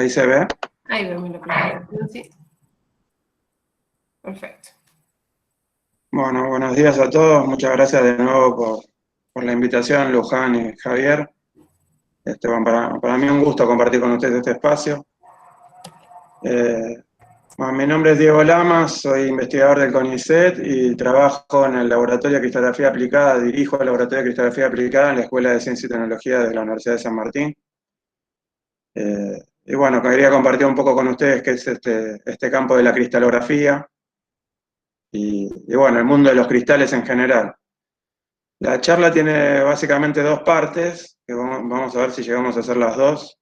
¿Ahí se ve? Ahí vemos la presentación, sí. Perfecto. Bueno, buenos días a todos. Muchas gracias de nuevo por la invitación, Luján y Javier. Bueno, para mí es un gusto compartir con ustedes este espacio. Bueno, mi nombre es Diego Lamas, soy investigador del CONICET y trabajo en el Laboratorio de Cristalografía Aplicada, dirijo el Laboratorio de Cristalografía Aplicada en la Escuela de Ciencia y Tecnología de la Universidad de San Martín. Y bueno, quería compartir un poco con ustedes qué es este campo de la cristalografía y bueno, el mundo de los cristales en general. La charla tiene básicamente dos partes, que vamos a ver si llegamos a hacer las dos.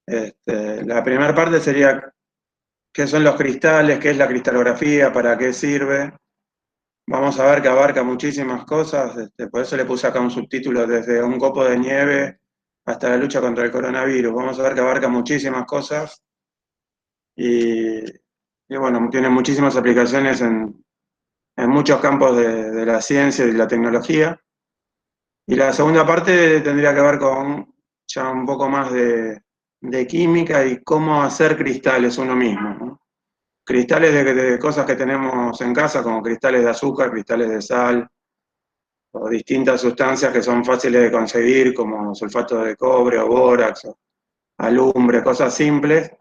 La primera parte sería qué son los cristales, qué es la cristalografía, para qué sirve. Vamos a ver que abarca muchísimas cosas, por eso le puse acá un subtítulo, desde un copo de nieve hasta la lucha contra el coronavirus. Vamos a ver que abarca muchísimas cosas y bueno, tiene muchísimas aplicaciones en muchos campos de la ciencia y la tecnología. Y la segunda parte tendría que ver con ya un poco más de química y cómo hacer cristales uno mismo, ¿no? Cristales de cosas que tenemos en casa, como cristales de azúcar, cristales de sal, o distintas sustancias que son fáciles de conseguir, como sulfato de cobre o bórax, o alumbre, cosas simples,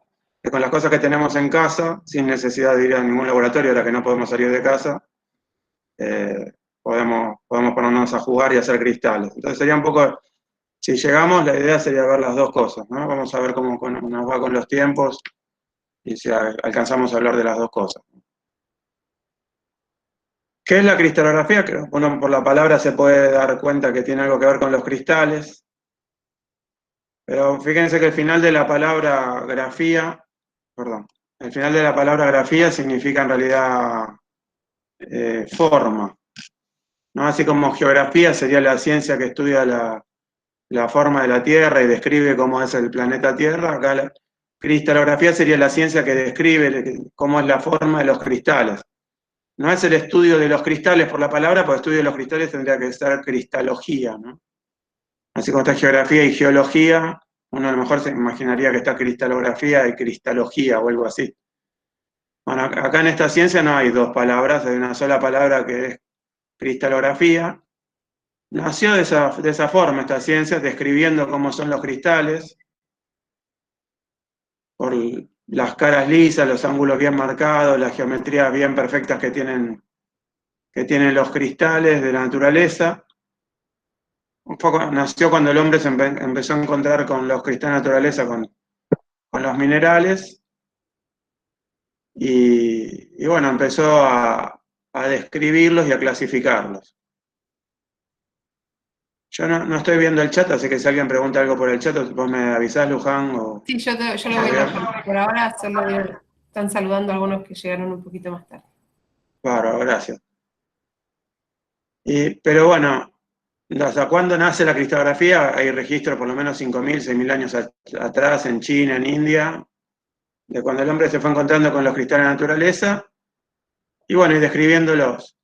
que con las cosas que tenemos en casa, sin necesidad de ir a ningún laboratorio, ahora que no podemos salir de casa, podemos ponernos a jugar y hacer cristales. Entonces sería un poco, si llegamos, la idea sería ver las dos cosas, ¿no? Vamos a ver cómo nos va con los tiempos y si alcanzamos a hablar de las dos cosas. ¿Qué es la cristalografía? Que uno por la palabra se puede dar cuenta que tiene algo que ver con los cristales, pero fíjense que el final de la palabra grafía, perdón, el final de la palabra grafía significa en realidad forma, ¿no? Así como geografía sería la ciencia que estudia la forma de la Tierra y describe cómo es el planeta Tierra, acá la cristalografía sería la ciencia que describe cómo es la forma de los cristales. No es el estudio de los cristales por la palabra, porque el estudio de los cristales tendría que ser cristalogía, ¿no? Así como está geografía y geología, uno a lo mejor se imaginaría que está cristalografía y cristalogía o algo así. Bueno, acá en esta ciencia no hay dos palabras, hay una sola palabra que es cristalografía. Nació de esa forma esta ciencia, describiendo cómo son los cristales, por las caras lisas, los ángulos bien marcados, las geometrías bien perfectas que tienen los cristales de la naturaleza. Un poco nació cuando el hombre se empezó a encontrar con los cristales de naturaleza, con los minerales, y bueno, empezó a describirlos y a clasificarlos. Yo no estoy viendo el chat, así que si alguien pregunta algo por el chat, vos me avisás, Luján. Sí, yo lo voy a por ahora, solo están saludando a algunos que llegaron un poquito más tarde. Claro, gracias. Pero bueno, ¿hasta cuándo nace la cristalografía? Hay registros por lo menos 5.000, 6.000 años atrás, en China, en India, de cuando el hombre se fue encontrando con los cristales de la naturaleza, y bueno, y describiéndolos.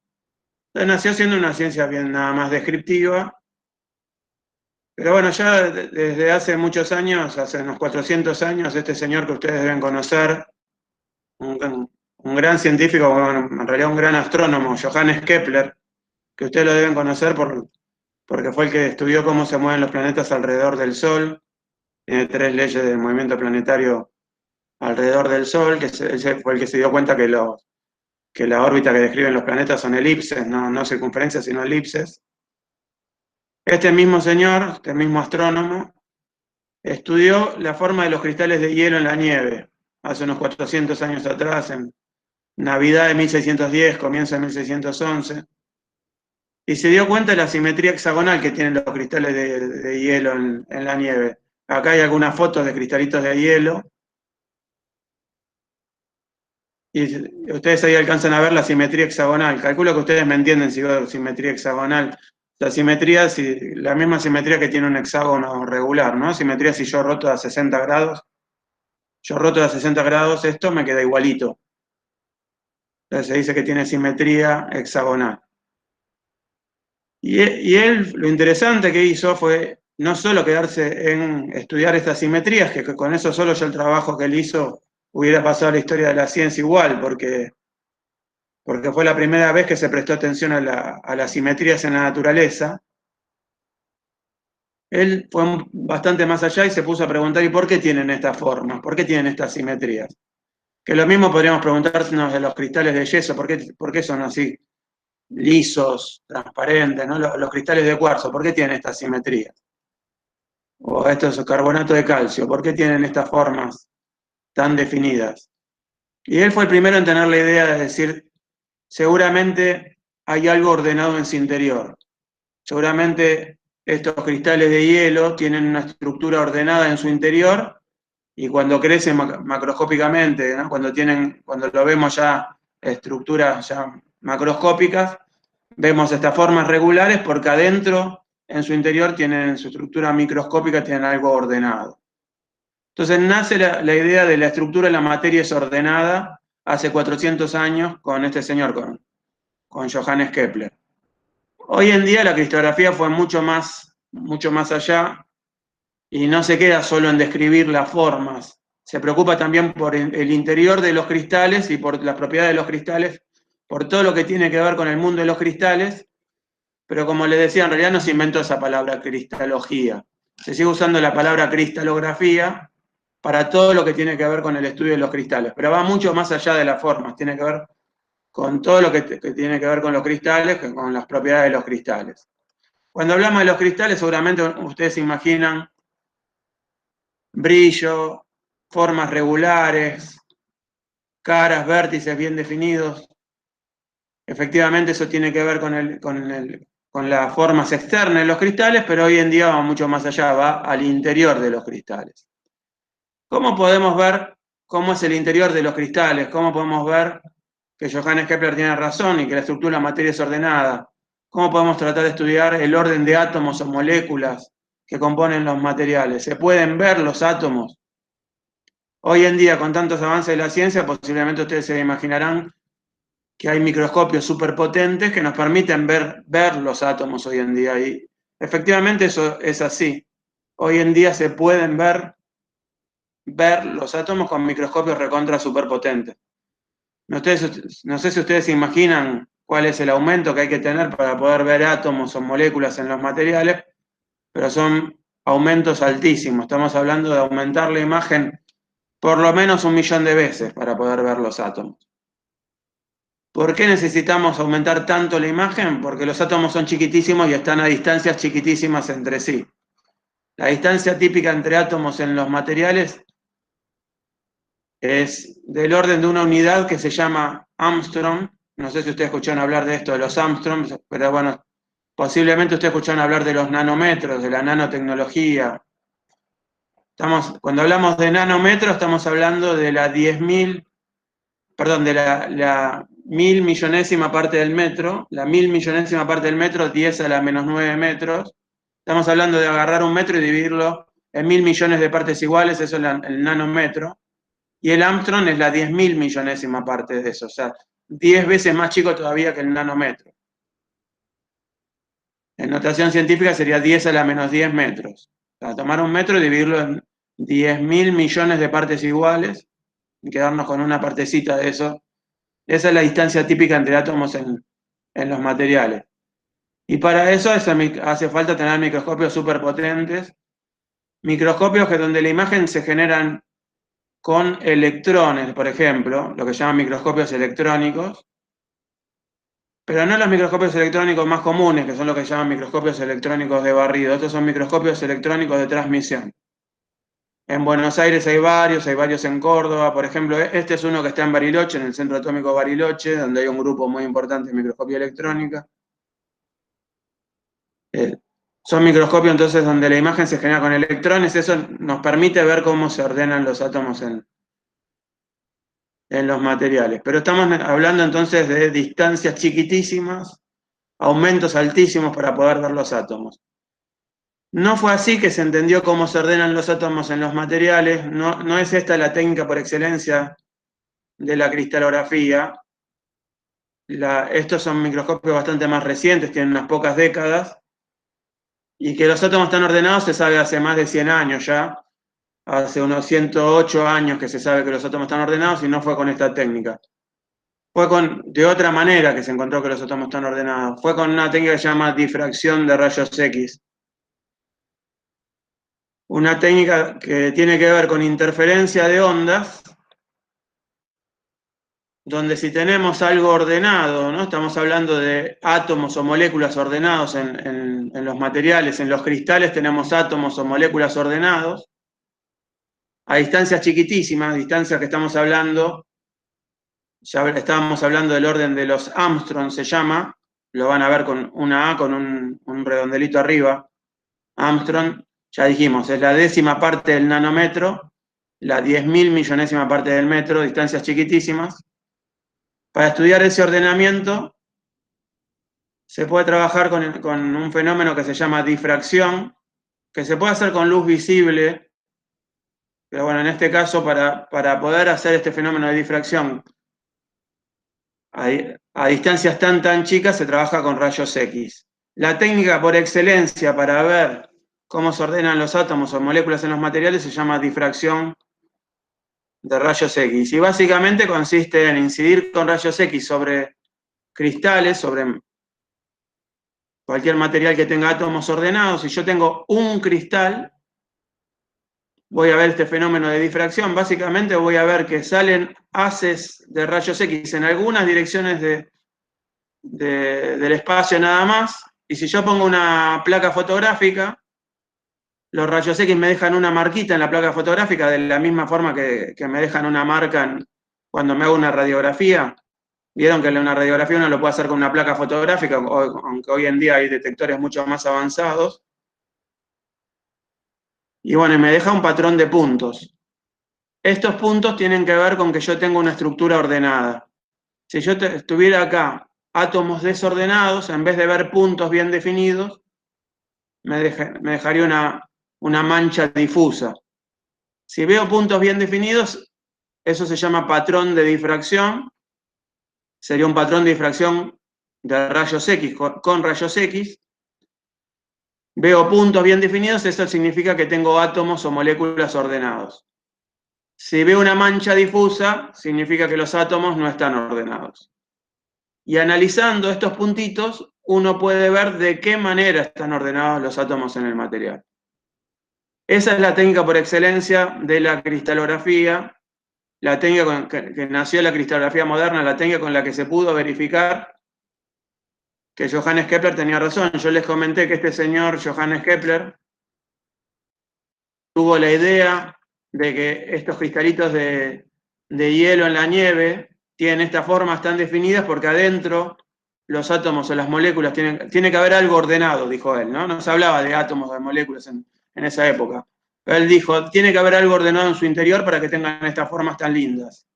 Entonces nació siendo una ciencia bien nada más descriptiva, pero bueno, ya desde hace muchos años, hace unos 400 años, este señor que ustedes deben conocer, un gran científico, bueno, en realidad un gran astrónomo, Johannes Kepler, que ustedes lo deben conocer porque fue el que estudió cómo se mueven los planetas alrededor del Sol, tiene 3 leyes del movimiento planetario alrededor del Sol, que ese fue el que se dio cuenta que la órbita que describen los planetas son elipses, no circunferencias, sino elipses. Este mismo señor, este mismo astrónomo, estudió la forma de los cristales de hielo en la nieve, hace unos 400 años atrás, en Navidad de 1610, comienzo de 1611, y se dio cuenta de la simetría hexagonal que tienen los cristales de hielo en la nieve. Acá hay algunas fotos de cristalitos de hielo, y ustedes ahí alcanzan a ver la simetría hexagonal. Calculo que ustedes me entienden si veo simetría hexagonal. La simetría es la misma simetría que tiene un hexágono regular, ¿no? Simetría si yo roto a 60 grados. Yo roto a 60 grados esto, me queda igualito. Entonces se dice que tiene simetría hexagonal. Y él, lo interesante que hizo fue no solo quedarse en estudiar estas simetrías, que con eso solo ya el trabajo que él hizo hubiera pasado a la historia de la ciencia igual, porque fue la primera vez que se prestó atención a las simetrías en la naturaleza. Él fue bastante más allá y se puso a preguntar, ¿y por qué tienen estas formas? ¿Por qué tienen estas simetrías? Que lo mismo podríamos preguntarnos de los cristales de yeso, ¿por qué son así lisos, transparentes, ¿no? Los cristales de cuarzo, ¿por qué tienen estas simetrías? O estos carbonatos de calcio, ¿por qué tienen estas formas tan definidas? Y él fue el primero en tener la idea de decir, seguramente hay algo ordenado en su interior. Seguramente estos cristales de hielo tienen una estructura ordenada en su interior y cuando crecen macroscópicamente, ¿no? Cuando lo vemos ya estructuras ya macroscópicas, vemos estas formas regulares porque adentro, en su interior, en su estructura microscópica, tienen algo ordenado. Entonces nace la idea de la estructura de la materia es ordenada hace 400 años con este señor, con Johannes Kepler. Hoy en día la cristalografía fue mucho más allá y no se queda solo en describir las formas, se preocupa también por el interior de los cristales y por las propiedades de los cristales, por todo lo que tiene que ver con el mundo de los cristales, pero como les decía, en realidad no se inventó esa palabra cristalogía, se sigue usando la palabra cristalografía para todo lo que tiene que ver con el estudio de los cristales, pero va mucho más allá de las formas, tiene que ver con todo lo que tiene que ver con los cristales, con las propiedades de los cristales. Cuando hablamos de los cristales, seguramente ustedes se imaginan brillo, formas regulares, caras, vértices bien definidos. Efectivamente, eso tiene que ver con las formas externas de los cristales, pero hoy en día va mucho más allá, va al interior de los cristales. ¿Cómo podemos ver cómo es el interior de los cristales? ¿Cómo podemos ver que Johannes Kepler tiene razón y que la estructura de la materia es ordenada? ¿Cómo podemos tratar de estudiar el orden de átomos o moléculas que componen los materiales? ¿Se pueden ver los átomos? Hoy en día, con tantos avances de la ciencia, posiblemente ustedes se imaginarán que hay microscopios superpotentes que nos permiten ver los átomos hoy en día. Y efectivamente eso es así. Hoy en día se pueden ver los átomos con microscopios recontra superpotentes. No sé si ustedes se imaginan cuál es el aumento que hay que tener para poder ver átomos o moléculas en los materiales, pero son aumentos altísimos. Estamos hablando de aumentar la imagen por lo menos 1 millón de veces para poder ver los átomos. ¿Por qué necesitamos aumentar tanto la imagen? Porque los átomos son chiquitísimos y están a distancias chiquitísimas entre sí. La distancia típica entre átomos en los materiales es del orden de una unidad que se llama Armstrong. No sé si ustedes escucharon hablar de esto, de los Armstrong, pero bueno, posiblemente ustedes escucharon hablar de los nanómetros, de la nanotecnología. Cuando hablamos de nanómetros, estamos hablando de la 10.000, perdón, de la 1.000 millonésima parte del metro, la 1.000 millonésima parte del metro, 10 a la menos 9 metros. Estamos hablando de agarrar un metro y dividirlo en 1.000 millones de partes iguales, eso es el nanómetro. Y el Armstrong es la 10.000 millonésima parte de eso, o sea, 10 veces más chico todavía que el nanómetro. En notación científica sería 10 a la menos 10 metros. O sea, tomar un metro y dividirlo en 10.000 millones de partes iguales y quedarnos con una partecita de eso. Esa es la distancia típica entre átomos en los materiales. Y para eso hace falta tener microscopios superpotentes, microscopios donde la imagen se generan con electrones, por ejemplo, lo que llaman microscopios electrónicos, pero no los microscopios electrónicos más comunes, que son lo que llaman microscopios electrónicos de barrido. Estos son microscopios electrónicos de transmisión. En Buenos Aires hay varios en Córdoba, por ejemplo, este es uno que está en Bariloche, en el Centro Atómico Bariloche, donde hay un grupo muy importante de microscopía electrónica. Son microscopios entonces donde la imagen se genera con electrones, eso nos permite ver cómo se ordenan los átomos en los materiales. Pero estamos hablando entonces de distancias chiquitísimas, aumentos altísimos para poder ver los átomos. No fue así que se entendió cómo se ordenan los átomos en los materiales, no es esta la técnica por excelencia de la cristalografía. Estos son microscopios bastante más recientes, tienen unas pocas décadas, Y que los átomos están ordenados se sabe hace más de 100 años ya. Hace unos 108 años que se sabe que los átomos están ordenados y no fue con esta técnica. Fue de otra manera que se encontró que los átomos están ordenados. Fue con una técnica que se llama difracción de rayos X. Una técnica que tiene que ver con interferencia de ondas, donde si tenemos algo ordenado, ¿no? Estamos hablando de átomos o moléculas ordenados en los materiales, en los cristales tenemos átomos o moléculas ordenados, a distancias chiquitísimas, distancias que estamos hablando, ya estábamos hablando del orden de los Armstrong, se llama, lo van a ver con una A, con un redondelito arriba. Armstrong, ya dijimos, es la 10ª parte del nanómetro, la 10.000 millonésima parte del metro, distancias chiquitísimas. Para estudiar ese ordenamiento se puede trabajar con un fenómeno que se llama difracción, que se puede hacer con luz visible, pero bueno, en este caso para poder hacer este fenómeno de difracción a distancias tan chicas se trabaja con rayos X. La técnica por excelencia para ver cómo se ordenan los átomos o moléculas en los materiales se llama difracción de rayos X. Y básicamente consiste en incidir con rayos X sobre cristales, sobre cualquier material que tenga átomos ordenados. Si yo tengo un cristal, voy a ver este fenómeno de difracción. Básicamente voy a ver que salen haces de rayos X en algunas direcciones del espacio nada más. Y si yo pongo una placa fotográfica, los rayos X me dejan una marquita en la placa fotográfica de la misma forma que me dejan una marca cuando me hago una radiografía. Vieron que en una radiografía uno lo puede hacer con una placa fotográfica, aunque hoy en día hay detectores mucho más avanzados. Y bueno, me deja un patrón de puntos. Estos puntos tienen que ver con que yo tengo una estructura ordenada. Si yo estuviera acá átomos desordenados, en vez de ver puntos bien definidos, me dejaría una mancha difusa. Si veo puntos bien definidos, eso se llama patrón de difracción. Sería un patrón de difracción de rayos X con rayos X. Veo puntos bien definidos, eso significa que tengo átomos o moléculas ordenados. Si veo una mancha difusa, significa que los átomos no están ordenados. Y analizando estos puntitos, uno puede ver de qué manera están ordenados los átomos en el material. Esa es la técnica por excelencia de la cristalografía, la técnica que nació la cristalografía moderna, la técnica con la que se pudo verificar que Johannes Kepler tenía razón. Yo les comenté que este señor, Johannes Kepler, tuvo la idea de que estos cristalitos de hielo en la nieve tienen estas formas tan definidas porque adentro los átomos o las moléculas tiene que haber algo ordenado, dijo él, ¿no? No se hablaba de átomos o de moléculas en esa época. Pero él dijo, tiene que haber algo ordenado en su interior para que tengan estas formas tan lindas.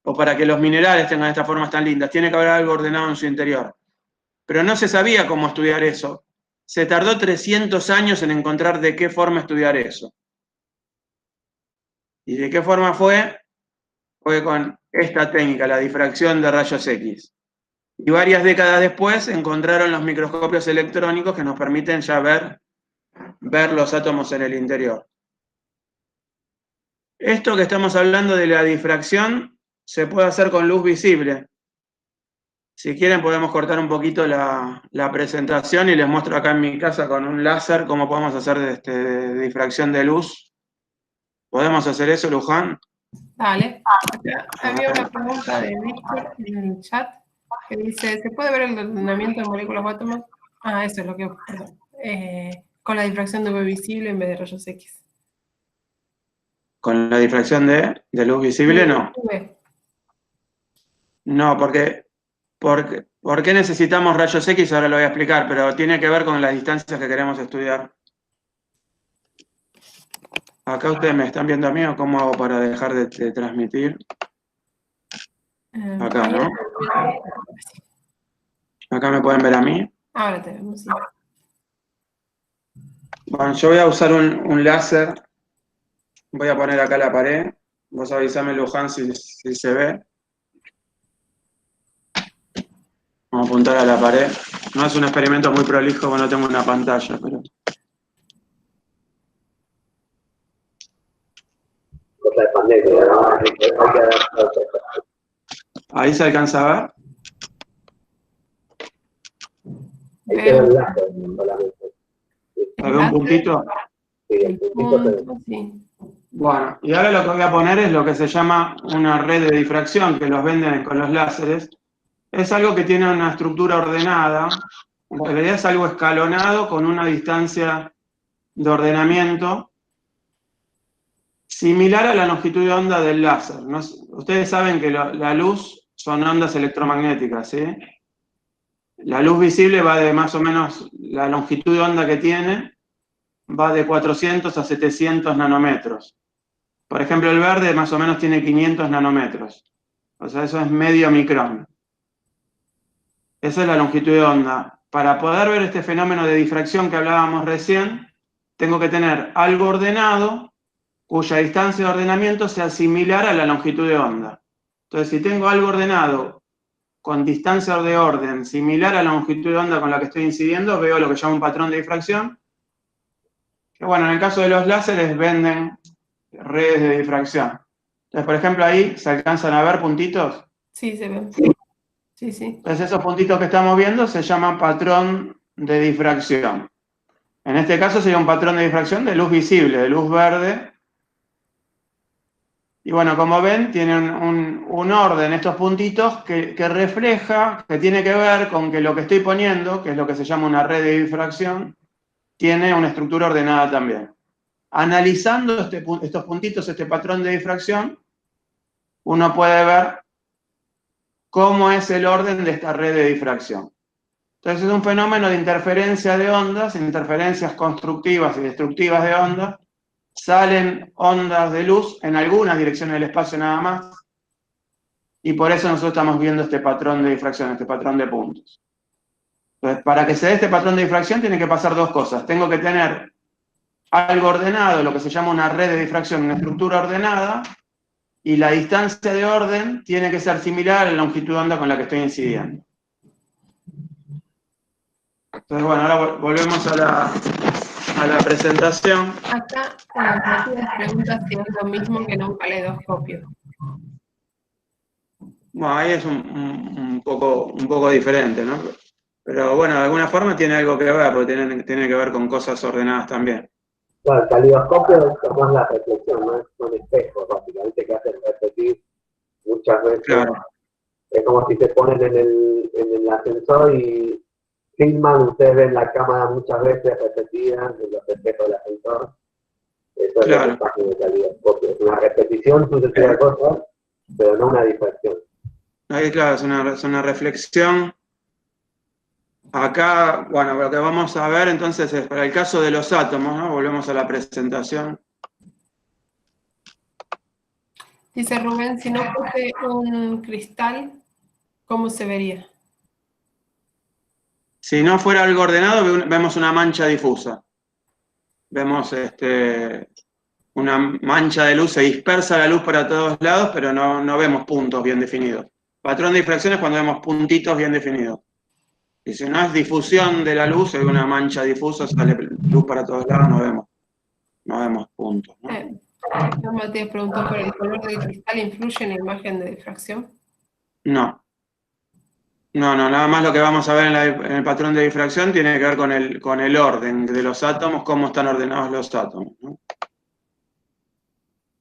O para que los minerales tengan estas formas tan lindas. Tiene que haber algo ordenado en su interior. Pero no se sabía cómo estudiar eso. Se tardó 300 años en encontrar de qué forma estudiar eso. ¿Y de qué forma fue? Fue con esta técnica, la difracción de rayos X. Y varias décadas después encontraron los microscopios electrónicos que nos permiten ya ver los átomos en el interior. Esto que estamos hablando de la difracción se puede hacer con luz visible. Si quieren podemos cortar un poquito la presentación y les muestro acá en mi casa con un láser cómo podemos hacer de difracción de luz. ¿Podemos hacer eso, Luján? Dale. Acá había una pregunta de Víctor en el chat que dice, ¿se puede ver el ordenamiento de moléculas o átomos? Ah, eso es lo que... Perdón. Con la difracción de UV visible en vez de rayos X. ¿Con la difracción de luz visible? No. No, porque ¿por qué necesitamos rayos X? Ahora lo voy a explicar, pero tiene que ver con las distancias que queremos estudiar. Acá ustedes me están viendo a mí, ¿o cómo hago para dejar de transmitir? Acá, ¿no? Acá me pueden ver a mí. Ahora te vemos, sí. Bueno, yo voy a usar un láser. Voy a poner acá la pared. Vos avisame, Luján, si se ve. Vamos a apuntar a la pared. No es un experimento muy prolijo, porque no tengo una pantalla, pero... Cosa de pandemia, ¿no? Ahí se alcanza a ver. Ahí queda el láser solamente. ¿Se ve un puntito? Sí, el puntito se ve. Sí. Bueno, y ahora lo que voy a poner es lo que se llama una red de difracción, que los venden con los láseres. Es algo que tiene una estructura ordenada, en realidad es algo escalonado con una distancia de ordenamiento similar a la longitud de onda del láser. ¿No? Ustedes saben que la luz son ondas electromagnéticas, ¿sí? La luz visible va de más o menos, la longitud de onda que tiene, va de 400 a 700 nanómetros. Por ejemplo, el verde más o menos tiene 500 nanómetros. O sea, eso es medio micrón. Esa es la longitud de onda. Para poder ver este fenómeno de difracción que hablábamos recién, tengo que tener algo ordenado cuya distancia de ordenamiento sea similar a la longitud de onda. Entonces, si tengo algo ordenado con distancia de orden similar a la longitud de onda con la que estoy incidiendo, veo lo que llamo un patrón de difracción. Que bueno, en el caso de los láseres venden redes de difracción. Entonces, por ejemplo, ahí se alcanzan a ver puntitos. Sí, se ven. Sí, sí. Entonces, esos puntitos que estamos viendo se llaman patrón de difracción. En este caso sería un patrón de difracción de luz visible, de luz verde. Y bueno, como ven, tienen un orden estos puntitos que refleja, que tiene que ver con que lo que estoy poniendo, que es lo que se llama una red de difracción, tiene una estructura ordenada también. Analizando estos puntitos, este patrón de difracción, uno puede ver cómo es el orden de esta red de difracción. Entonces es un fenómeno de interferencia de ondas, interferencias constructivas y destructivas de ondas. Salen ondas de luz en algunas direcciones del espacio nada más, y por eso nosotros estamos viendo este patrón de difracción, este patrón de puntos. Entonces, para que se dé este patrón de difracción tiene que pasar dos cosas. Tengo que tener algo ordenado, lo que se llama una red de difracción, una estructura ordenada, y la distancia de orden tiene que ser similar a la longitud de onda con la que estoy incidiendo. Entonces, bueno, ahora volvemos a la presentación. Acá Matías pregunta si es lo mismo que en un caleidoscopio. Bueno, ahí es un poco diferente, ¿no? Pero bueno, de alguna forma tiene algo que ver, porque tiene que ver con cosas ordenadas también. Claro, el caleidoscopio es más la reflexión, no es un espejo, básicamente, que hacen repetir muchas veces. Claro. Es como si te ponen en el ascensor y filman, ustedes ven la cámara muchas veces repetidas en los espejos del ascensor. Eso es Claro. lo que pasa en el caleidoscopio. Es una repetición sucesiva de cosas, pero no una difracción. Ahí, claro, es una reflexión. Acá, bueno, lo que vamos a ver entonces es para el caso de los átomos, ¿no? Volvemos a la presentación. Dice Rubén, si no fuese un cristal, ¿cómo se vería? Si no fuera algo ordenado, vemos una mancha difusa. Vemos una mancha de luz, se dispersa la luz para todos lados, pero no vemos puntos bien definidos. Patrón de difracción es cuando vemos puntitos bien definidos. Y si no es difusión de la luz, hay una mancha difusa, sale luz para todos lados, no vemos puntos, ¿no? Matías preguntó por el color del cristal, ¿influye en la imagen de difracción? No, nada más lo que vamos a ver en el patrón de difracción tiene que ver con el orden de los átomos, cómo están ordenados los átomos, ¿no?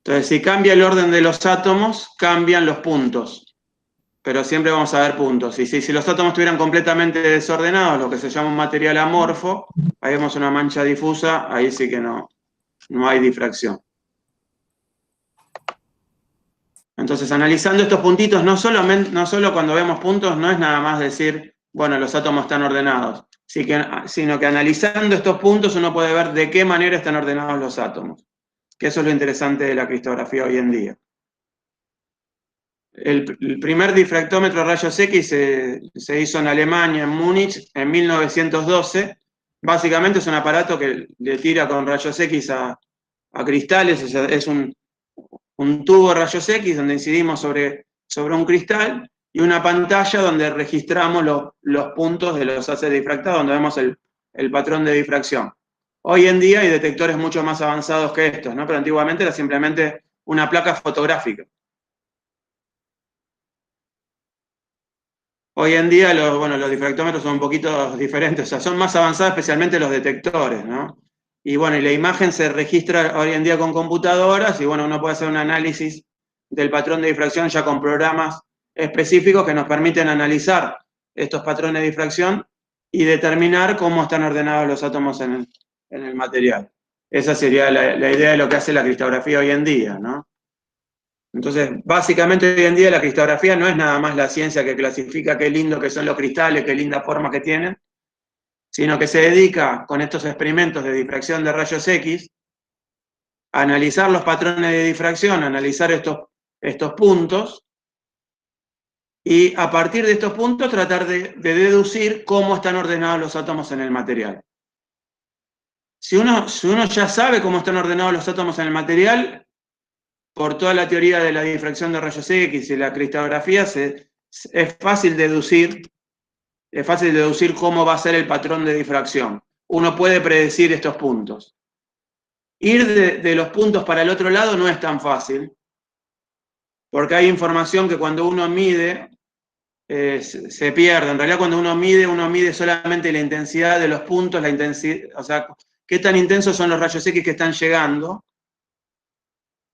Entonces, si cambia el orden de los átomos, cambian los puntos. Pero siempre vamos a ver puntos. Y si los átomos estuvieran completamente desordenados, lo que se llama un material amorfo, ahí vemos una mancha difusa, ahí sí que no hay difracción. Entonces, analizando estos puntitos, no solo cuando vemos puntos, no es nada más decir, bueno, los átomos están ordenados, sino que analizando estos puntos uno puede ver de qué manera están ordenados los átomos. Que eso es lo interesante de la cristalografía hoy en día. El primer difractómetro de rayos X se hizo en Alemania, en Múnich, en 1912. Básicamente es un aparato que le tira con rayos X a cristales, o sea, es un tubo de rayos X donde incidimos sobre un cristal y una pantalla donde registramos los puntos de los haces difractados, donde vemos el patrón de difracción. Hoy en día hay detectores mucho más avanzados que estos, ¿no? Pero antiguamente era simplemente una placa fotográfica. Hoy en día los difractómetros son un poquito diferentes, o sea, son más avanzados, especialmente los detectores, ¿no? Y bueno, y la imagen se registra hoy en día con computadoras, y bueno, uno puede hacer un análisis del patrón de difracción ya con programas específicos que nos permiten analizar estos patrones de difracción y determinar cómo están ordenados los átomos en el material. Esa sería la idea de lo que hace la cristografía hoy en día, ¿no? Entonces, básicamente hoy en día la cristografía no es nada más la ciencia que clasifica qué lindo que son los cristales, qué linda forma que tienen, sino que se dedica con estos experimentos de difracción de rayos X a analizar los patrones de difracción, a analizar estos puntos, y a partir de estos puntos tratar de deducir cómo están ordenados los átomos en el material. Si uno ya sabe cómo están ordenados los átomos en el material, por toda la teoría de la difracción de rayos X y la cristalografía, es fácil deducir cómo va a ser el patrón de difracción. Uno puede predecir estos puntos. Ir de los puntos para el otro lado no es tan fácil, porque hay información que cuando uno mide se pierde. En realidad, cuando uno mide solamente la intensidad de los puntos, o sea, qué tan intensos son los rayos X que están llegando,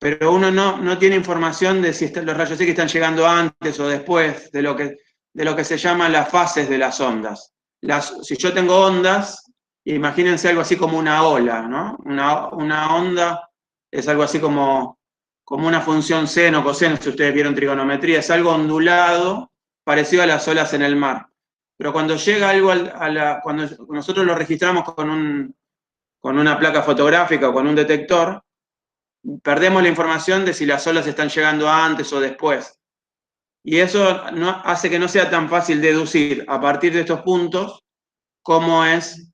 pero uno no tiene información de si los rayos X están llegando antes o después de lo que se llaman las fases de las ondas. Si yo tengo ondas, imagínense algo así como una ola, ¿no? Una onda es algo así como una función seno, coseno, si ustedes vieron trigonometría, es algo ondulado, parecido a las olas en el mar. Pero cuando llega algo cuando nosotros lo registramos con una placa fotográfica o con un detector, perdemos la información de si las olas están llegando antes o después. Y eso hace que no sea tan fácil deducir a partir de estos puntos cómo es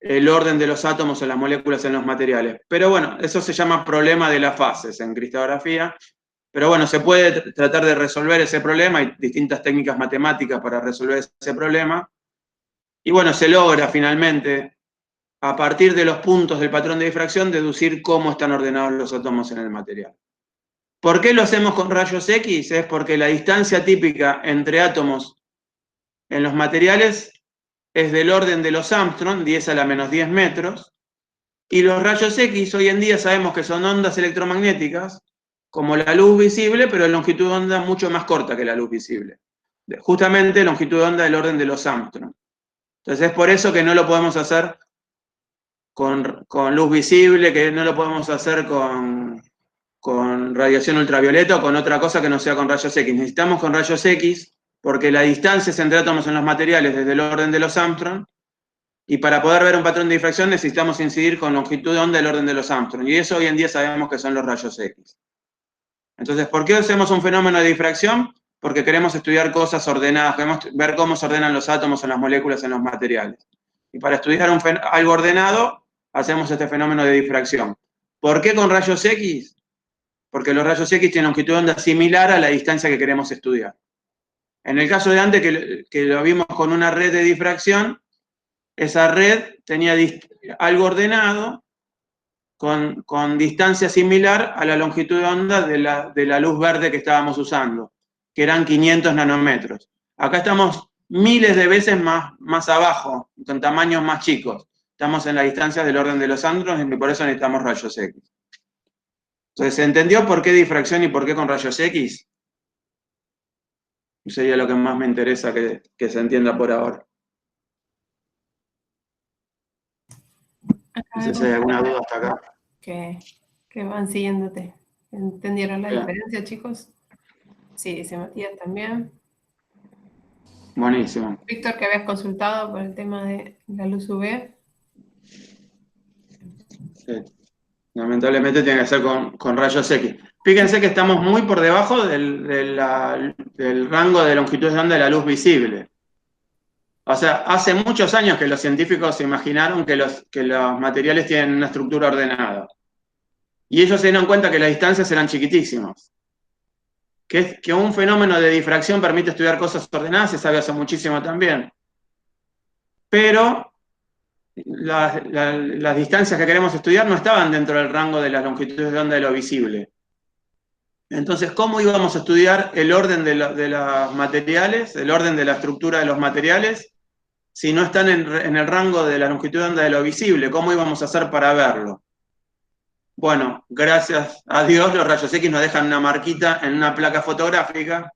el orden de los átomos o las moléculas en los materiales. Pero bueno, eso se llama problema de las fases en cristalografía. Pero bueno, se puede tratar de resolver ese problema, hay distintas técnicas matemáticas para resolver ese problema. Y bueno, se logra finalmente, a partir de los puntos del patrón de difracción, deducir cómo están ordenados los átomos en el material. ¿Por qué lo hacemos con rayos X? Es porque la distancia típica entre átomos en los materiales es del orden de los Armstrong, 10 a la menos 10 metros, y los rayos X hoy en día sabemos que son ondas electromagnéticas, como la luz visible, pero de longitud de onda mucho más corta que la luz visible. Justamente longitud de onda del orden de los Armstrong. Entonces es por eso que no lo podemos hacer con luz visible, que no lo podemos hacer con radiación ultravioleta o con otra cosa que no sea con rayos X. Necesitamos con rayos X porque la distancia entre átomos en los materiales es del orden de los Armstrong, y para poder ver un patrón de difracción necesitamos incidir con longitud de onda del orden de los Armstrong, y eso hoy en día sabemos que son los rayos X. Entonces, ¿por qué hacemos un fenómeno de difracción? Porque queremos estudiar cosas ordenadas, queremos ver cómo se ordenan los átomos en las moléculas en los materiales. Y para estudiar algo ordenado, hacemos este fenómeno de difracción. ¿Por qué con rayos X? Porque los rayos X tienen longitud de onda similar a la distancia que queremos estudiar. En el caso de antes, que lo vimos con una red de difracción, esa red tenía algo ordenado con distancia similar a la longitud de onda de la luz verde que estábamos usando, que eran 500 nanómetros. Acá estamos miles de veces más abajo, con tamaños más chicos. Estamos en la distancia del orden de los Armstrong y por eso necesitamos rayos X. Entonces, ¿se entendió por qué difracción y por qué con rayos X? Sería lo que más me interesa que se entienda por ahora. No sé si hay alguna duda hasta acá. Que van siguiéndote. ¿Entendieron la diferencia, chicos? Sí, dice Matías también. Buenísimo. Víctor, que habías consultado por el tema de la luz UV. Sí. Lamentablemente tiene que ser con rayos X. Fíjense que estamos muy por debajo del rango de longitud de onda de la luz visible. O sea, hace muchos años que los científicos se imaginaron que los materiales tienen una estructura ordenada. Y ellos se dieron cuenta que las distancias eran chiquitísimas. que un fenómeno de difracción permite estudiar cosas ordenadas, se sabe hace muchísimo también. Pero las distancias que queremos estudiar no estaban dentro del rango de las longitudes de onda de lo visible. Entonces, ¿cómo íbamos a estudiar el orden de los materiales, el orden de la estructura de los materiales, si no están en el rango de la longitud de onda de lo visible? ¿Cómo íbamos a hacer para verlo? Bueno, gracias a Dios los rayos X nos dejan una marquita en una placa fotográfica,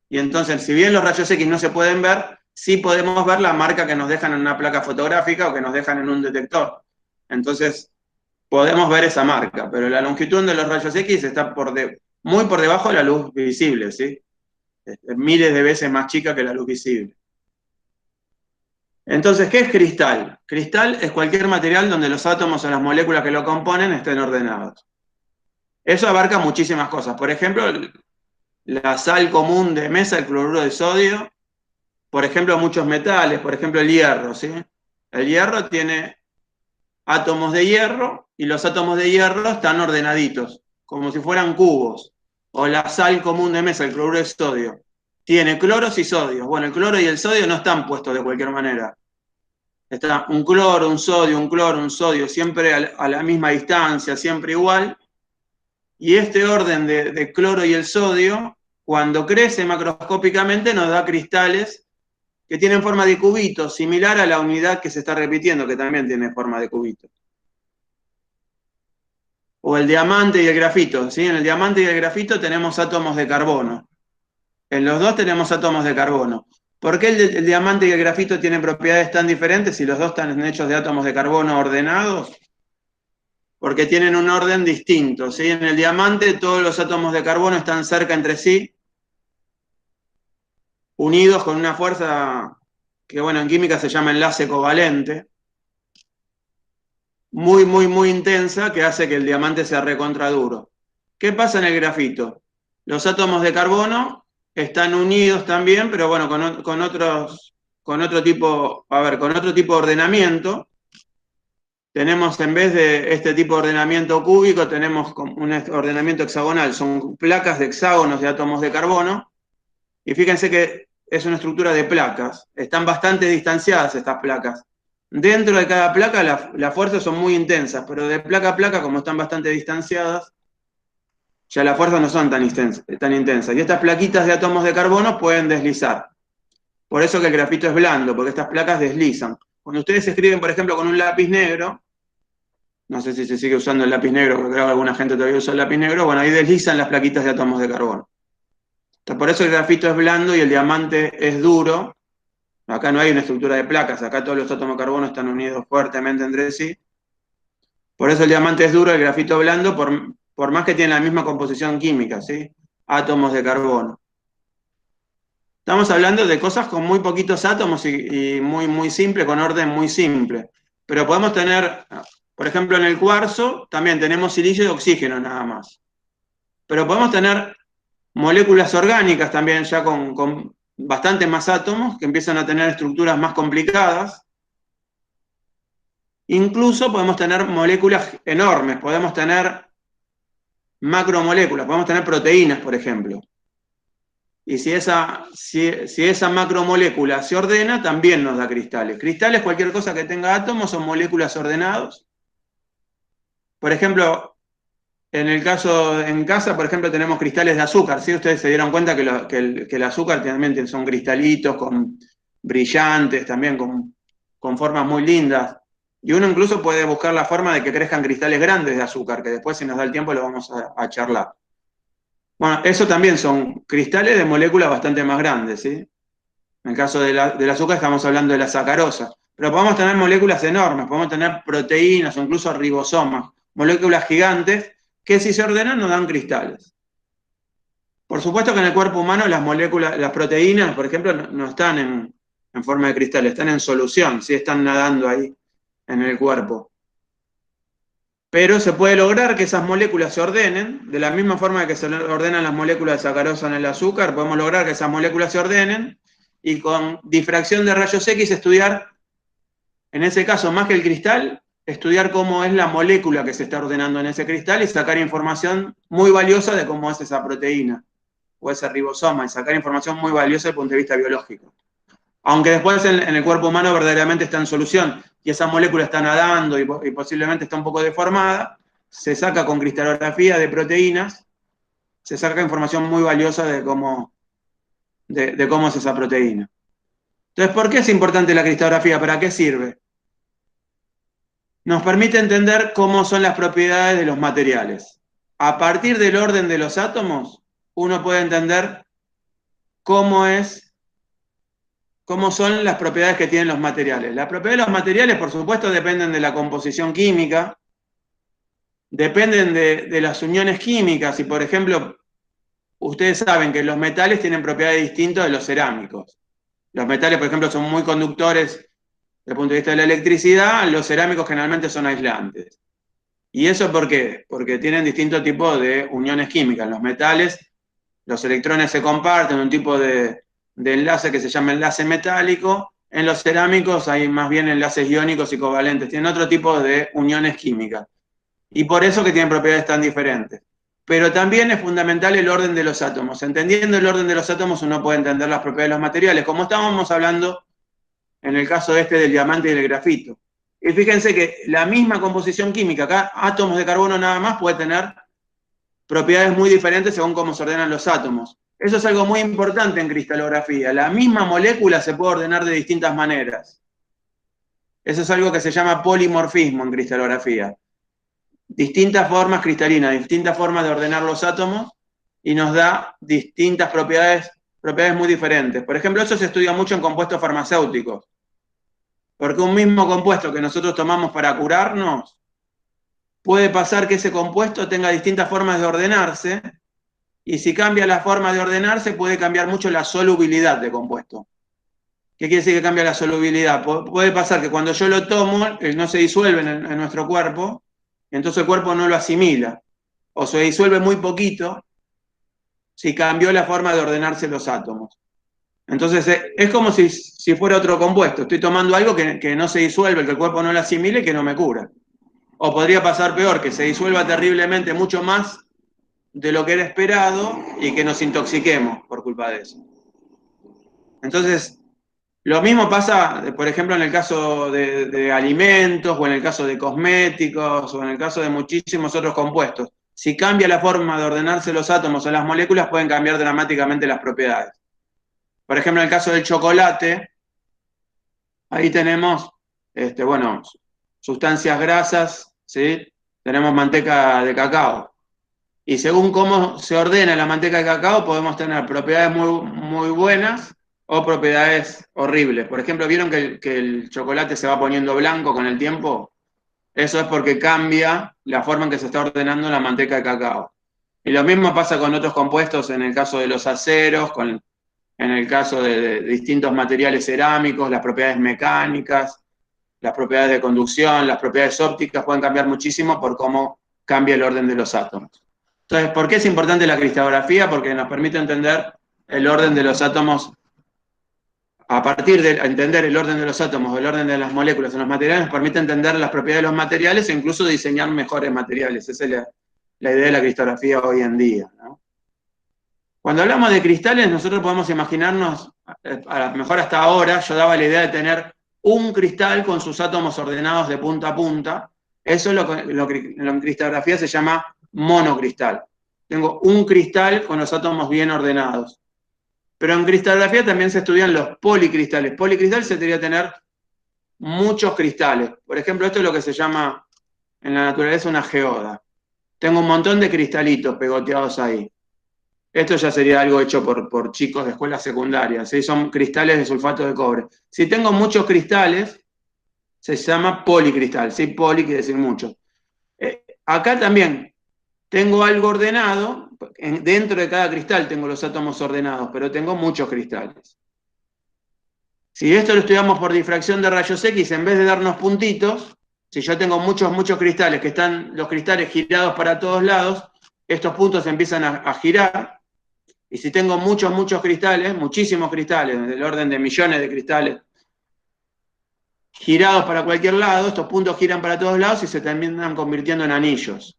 y entonces, si bien los rayos X no se pueden ver, sí podemos ver la marca que nos dejan en una placa fotográfica o que nos dejan en un detector. Entonces, podemos ver esa marca, pero la longitud de los rayos X está muy por debajo de la luz visible, ¿sí? Miles de veces más chica que la luz visible. Entonces, ¿qué es cristal? Cristal es cualquier material donde los átomos o las moléculas que lo componen estén ordenados. Eso abarca muchísimas cosas. Por ejemplo, la sal común de mesa, el cloruro de sodio. Por ejemplo, muchos metales, por ejemplo, el hierro, ¿sí? El hierro tiene átomos de hierro y los átomos de hierro están ordenaditos, como si fueran cubos. O la sal común de mesa, el cloruro de sodio, tiene cloros y sodios. Bueno, el cloro y el sodio no están puestos de cualquier manera. Está un cloro, un sodio, siempre a la misma distancia, siempre igual. Y este orden de cloro y el sodio, cuando crece macroscópicamente, nos da cristales que tienen forma de cubito, similar a la unidad que se está repitiendo, que también tiene forma de cubito. O el diamante y el grafito, ¿sí? En el diamante y el grafito tenemos átomos de carbono. En los dos tenemos átomos de carbono. ¿Por qué el diamante y el grafito tienen propiedades tan diferentes si los dos están hechos de átomos de carbono ordenados? Porque tienen un orden distinto, ¿sí? En el diamante todos los átomos de carbono están cerca entre sí, unidos con una fuerza que, bueno, en química se llama enlace covalente, muy, muy, muy intensa, que hace que el diamante sea recontra duro. ¿Qué pasa en el grafito? Los átomos de carbono están unidos también, pero bueno, con otro tipo de ordenamiento. Tenemos, en vez de este tipo de ordenamiento cúbico, tenemos un ordenamiento hexagonal. Son placas de hexágonos de átomos de carbono. Y fíjense que es una estructura de placas. Están bastante distanciadas estas placas. Dentro de cada placa las fuerzas son muy intensas, pero de placa a placa, como están bastante distanciadas, ya las fuerzas no son tan intensas. Y estas plaquitas de átomos de carbono pueden deslizar. Por eso que el grafito es blando, porque estas placas deslizan. Cuando ustedes escriben, por ejemplo, con un lápiz negro, no sé si se sigue usando el lápiz negro, porque creo que alguna gente todavía usa el lápiz negro, bueno, ahí deslizan las plaquitas de átomos de carbono. Entonces, por eso el grafito es blando y el diamante es duro. Acá no hay una estructura de placas, acá todos los átomos de carbono están unidos fuertemente entre sí. Por eso el diamante es duro, el grafito blando, por más que tiene la misma composición química, ¿sí? Átomos de carbono. Estamos hablando de cosas con muy poquitos átomos y muy, muy simple, con orden muy simple. Pero podemos tener, por ejemplo, en el cuarzo también tenemos silicio y oxígeno nada más. Pero podemos tener moléculas orgánicas también ya con bastante más átomos, que empiezan a tener estructuras más complicadas. Incluso podemos tener moléculas enormes, podemos tener macromoléculas, podemos tener proteínas, por ejemplo. Y si esa macromolécula se ordena, también nos da cristales. Cristales, cualquier cosa que tenga átomos, son moléculas ordenados. Por ejemplo, en casa, por ejemplo, tenemos cristales de azúcar, ¿sí? Ustedes se dieron cuenta que el azúcar también son cristalitos, brillantes, también con formas muy lindas. Y uno incluso puede buscar la forma de que crezcan cristales grandes de azúcar, que después, si nos da el tiempo, lo vamos a charlar. Bueno, eso también son cristales de moléculas bastante más grandes, ¿sí? En el caso del azúcar estamos hablando de la sacarosa. Pero podemos tener moléculas enormes, podemos tener proteínas o incluso ribosomas, moléculas gigantes, que si se ordenan nos dan cristales. Por supuesto que en el cuerpo humano las proteínas, por ejemplo, no están en forma de cristal, están en solución, ¿sí? Están nadando ahí en el cuerpo. Pero se puede lograr que esas moléculas se ordenen, de la misma forma que se ordenan las moléculas de sacarosa en el azúcar, podemos lograr que esas moléculas se ordenen y con difracción de rayos X estudiar, en ese caso más que el cristal, estudiar cómo es la molécula que se está ordenando en ese cristal y sacar información muy valiosa de cómo es esa proteína. o ese ribosoma y sacar información muy valiosa desde el punto de vista biológico. Aunque después en el cuerpo humano verdaderamente está en solución y esa molécula está nadando y posiblemente está un poco deformada, se saca con cristalografía de proteínas, se saca información muy valiosa de cómo es esa proteína. Entonces, ¿por qué es importante la cristalografía? ¿Para qué sirve? Nos permite entender cómo son las propiedades de los materiales. A partir del orden de los átomos, uno puede entender cómo son las propiedades que tienen los materiales. Las propiedades de los materiales, por supuesto, dependen de la composición química, dependen de las uniones químicas, y por ejemplo, ustedes saben que los metales tienen propiedades distintas de los cerámicos. Los metales, por ejemplo, son muy conductores desde el punto de vista de la electricidad, los cerámicos generalmente son aislantes. ¿Y eso por qué? Porque tienen distintos tipos de uniones químicas. En los metales, los electrones se comparten, un tipo de enlace que se llama enlace metálico. En los cerámicos hay más bien enlaces iónicos y covalentes, tienen otro tipo de uniones químicas. Y por eso que tienen propiedades tan diferentes. Pero también es fundamental el orden de los átomos. Entendiendo el orden de los átomos uno puede entender las propiedades de los materiales, como estábamos hablando en el caso del diamante y del grafito. Y fíjense que la misma composición química, acá átomos de carbono nada más, puede tener propiedades muy diferentes según cómo se ordenan los átomos. Eso es algo muy importante en cristalografía. La misma molécula se puede ordenar de distintas maneras. Eso es algo que se llama polimorfismo en cristalografía. Distintas formas cristalinas, distintas formas de ordenar los átomos, y nos da distintas propiedades muy diferentes. Por ejemplo, eso se estudia mucho en compuestos farmacéuticos. Porque un mismo compuesto que nosotros tomamos para curarnos, puede pasar que ese compuesto tenga distintas formas de ordenarse, y si cambia la forma de ordenarse, puede cambiar mucho la solubilidad del compuesto. ¿Qué quiere decir que cambia la solubilidad? Puede pasar que cuando yo lo tomo, no se disuelve en nuestro cuerpo, y entonces el cuerpo no lo asimila, o se disuelve muy poquito, si cambió la forma de ordenarse los átomos. Entonces es como si fuera otro compuesto. Estoy tomando algo que no se disuelve, que el cuerpo no lo asimile y que no me cura. O podría pasar peor, que se disuelva terriblemente mucho más de lo que era esperado y que nos intoxiquemos por culpa de eso. Entonces, lo mismo pasa, por ejemplo, en el caso de alimentos, o en el caso de cosméticos, o en el caso de muchísimos otros compuestos. Si cambia la forma de ordenarse los átomos o las moléculas, pueden cambiar dramáticamente las propiedades. Por ejemplo, en el caso del chocolate, ahí tenemos, sustancias grasas, ¿sí? Tenemos manteca de cacao. Y según cómo se ordena la manteca de cacao, podemos tener propiedades muy, muy buenas o propiedades horribles. Por ejemplo, ¿vieron que el chocolate se va poniendo blanco con el tiempo? Eso es porque cambia la forma en que se está ordenando la manteca de cacao. Y lo mismo pasa con otros compuestos, en el caso de los aceros, en el caso de distintos materiales cerámicos, las propiedades mecánicas, las propiedades de conducción, las propiedades ópticas pueden cambiar muchísimo por cómo cambia el orden de los átomos. Entonces, ¿por qué es importante la cristalografía? Porque nos permite entender el orden de los átomos. A partir de entender el orden de los átomos, el orden de las moléculas en los materiales, nos permite entender las propiedades de los materiales e incluso diseñar mejores materiales. Esa es la idea de la cristalografía hoy en día, ¿no? Cuando hablamos de cristales, nosotros podemos imaginarnos, a lo mejor hasta ahora, yo daba la idea de tener un cristal con sus átomos ordenados de punta a punta. Eso es lo que en cristalografía se llama monocristal. Tengo un cristal con los átomos bien ordenados. Pero en cristalografía también se estudian los policristales. Policristal se debería tener muchos cristales. Por ejemplo, esto es lo que se llama en la naturaleza una geoda. Tengo un montón de cristalitos pegoteados ahí. Esto ya sería algo hecho por chicos de escuelas secundarias, ¿sí? Son cristales de sulfato de cobre. Si tengo muchos cristales, se llama policristal, ¿sí? Poli quiere decir mucho. Acá también tengo algo ordenado, dentro de cada cristal tengo los átomos ordenados, pero tengo muchos cristales. Si esto lo estudiamos por difracción de rayos X, en vez de darnos puntitos, si yo tengo muchos cristales, que están los cristales girados para todos lados, estos puntos empiezan a girar. Y si tengo muchos cristales, muchísimos cristales, del orden de millones de cristales, girados para cualquier lado, estos puntos giran para todos lados y se terminan convirtiendo en anillos.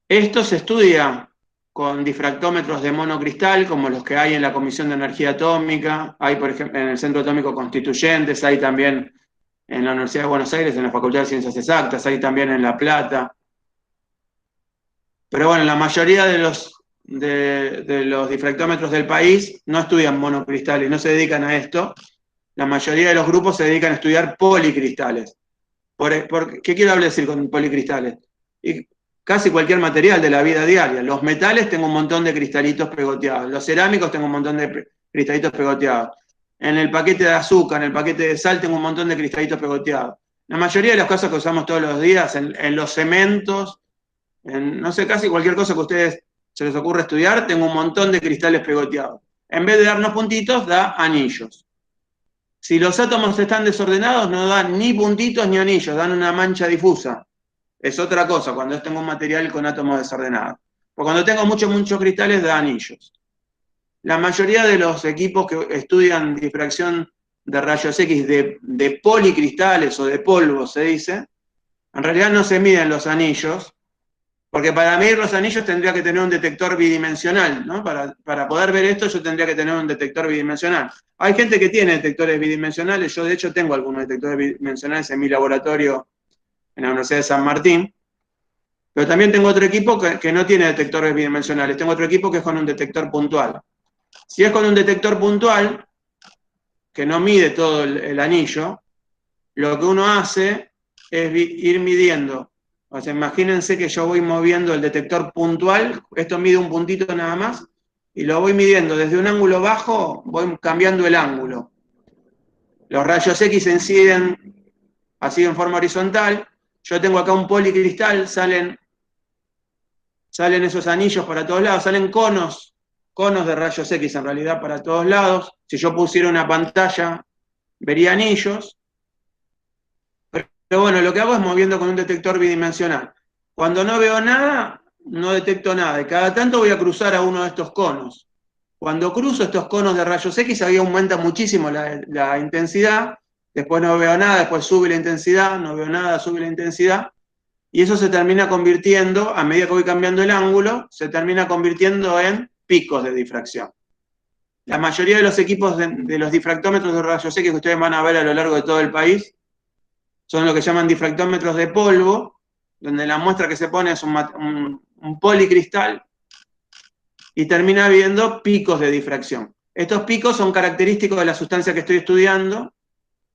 Esto se estudia con difractómetros de monocristal, como los que hay en la Comisión de Energía Atómica, hay, por ejemplo, en el Centro Atómico Constituyentes, hay también en la Universidad de Buenos Aires, en la Facultad de Ciencias Exactas, hay también en La Plata. Pero bueno, la mayoría de los difractómetros del país no estudian monocristales, no se dedican a esto. La mayoría de los grupos se dedican a estudiar policristales. ¿Qué quiero decir con policristales? Y casi cualquier material de la vida diaria. Los metales tengo un montón de cristalitos pegoteados. Los cerámicos tengo un montón de cristalitos pegoteados. En el paquete de azúcar, en el paquete de sal tengo un montón de cristalitos pegoteados. La mayoría de las cosas que usamos todos los días, en los cementos, en, no sé, casi cualquier cosa que a ustedes se les ocurra estudiar, tengo un montón de cristales pegoteados. En vez de darnos puntitos, da anillos. Si los átomos están desordenados, no dan ni puntitos ni anillos, dan una mancha difusa. Es otra cosa cuando tengo un material con átomos desordenados. Porque cuando tengo muchos cristales, da anillos. La mayoría de los equipos que estudian difracción de rayos X de policristales o de polvo, se dice, en realidad no se miden los anillos, porque para medir los anillos tendría que tener un detector bidimensional, ¿no? Para poder ver esto yo tendría que tener un detector bidimensional. Hay gente que tiene detectores bidimensionales, yo de hecho tengo algunos detectores bidimensionales en mi laboratorio en la Universidad de San Martín, pero también tengo otro equipo que no tiene detectores bidimensionales, tengo otro equipo que es con un detector puntual. Si es con un detector puntual, que no mide todo el anillo, lo que uno hace es ir midiendo. O sea, imagínense que yo voy moviendo el detector puntual, esto mide un puntito nada más, y lo voy midiendo desde un ángulo bajo, voy cambiando el ángulo. Los rayos X inciden así en forma horizontal, yo tengo acá un policristal, salen esos anillos para todos lados, salen conos de rayos X en realidad para todos lados. Si yo pusiera una pantalla, vería anillos. Pero bueno, lo que hago es moviendo con un detector bidimensional. Cuando no veo nada, no detecto nada. Y cada tanto voy a cruzar a uno de estos conos. Cuando cruzo estos conos de rayos X, ahí aumenta muchísimo la intensidad. Después no veo nada, después sube la intensidad, no veo nada, sube la intensidad. Y eso se termina convirtiendo, a medida que voy cambiando el ángulo, se termina convirtiendo en picos de difracción. La mayoría de los equipos de los difractómetros de rayos X que ustedes van a ver a lo largo de todo el país son lo que llaman difractómetros de polvo, donde la muestra que se pone es un policristal y termina habiendo picos de difracción. Estos picos son característicos de la sustancia que estoy estudiando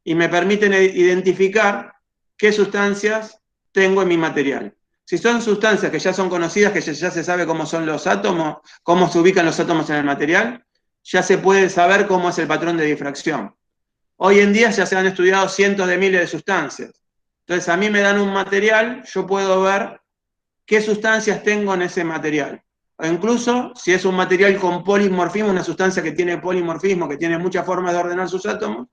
y me permiten identificar qué sustancias tengo en mi material. Si son sustancias que ya son conocidas, que ya se sabe cómo son los átomos, cómo se ubican los átomos en el material, ya se puede saber cómo es el patrón de difracción. Hoy en día ya se han estudiado cientos de miles de sustancias. Entonces a mí me dan un material, yo puedo ver qué sustancias tengo en ese material. O incluso, si es un material con polimorfismo, una sustancia que tiene polimorfismo, que tiene muchas formas de ordenar sus átomos,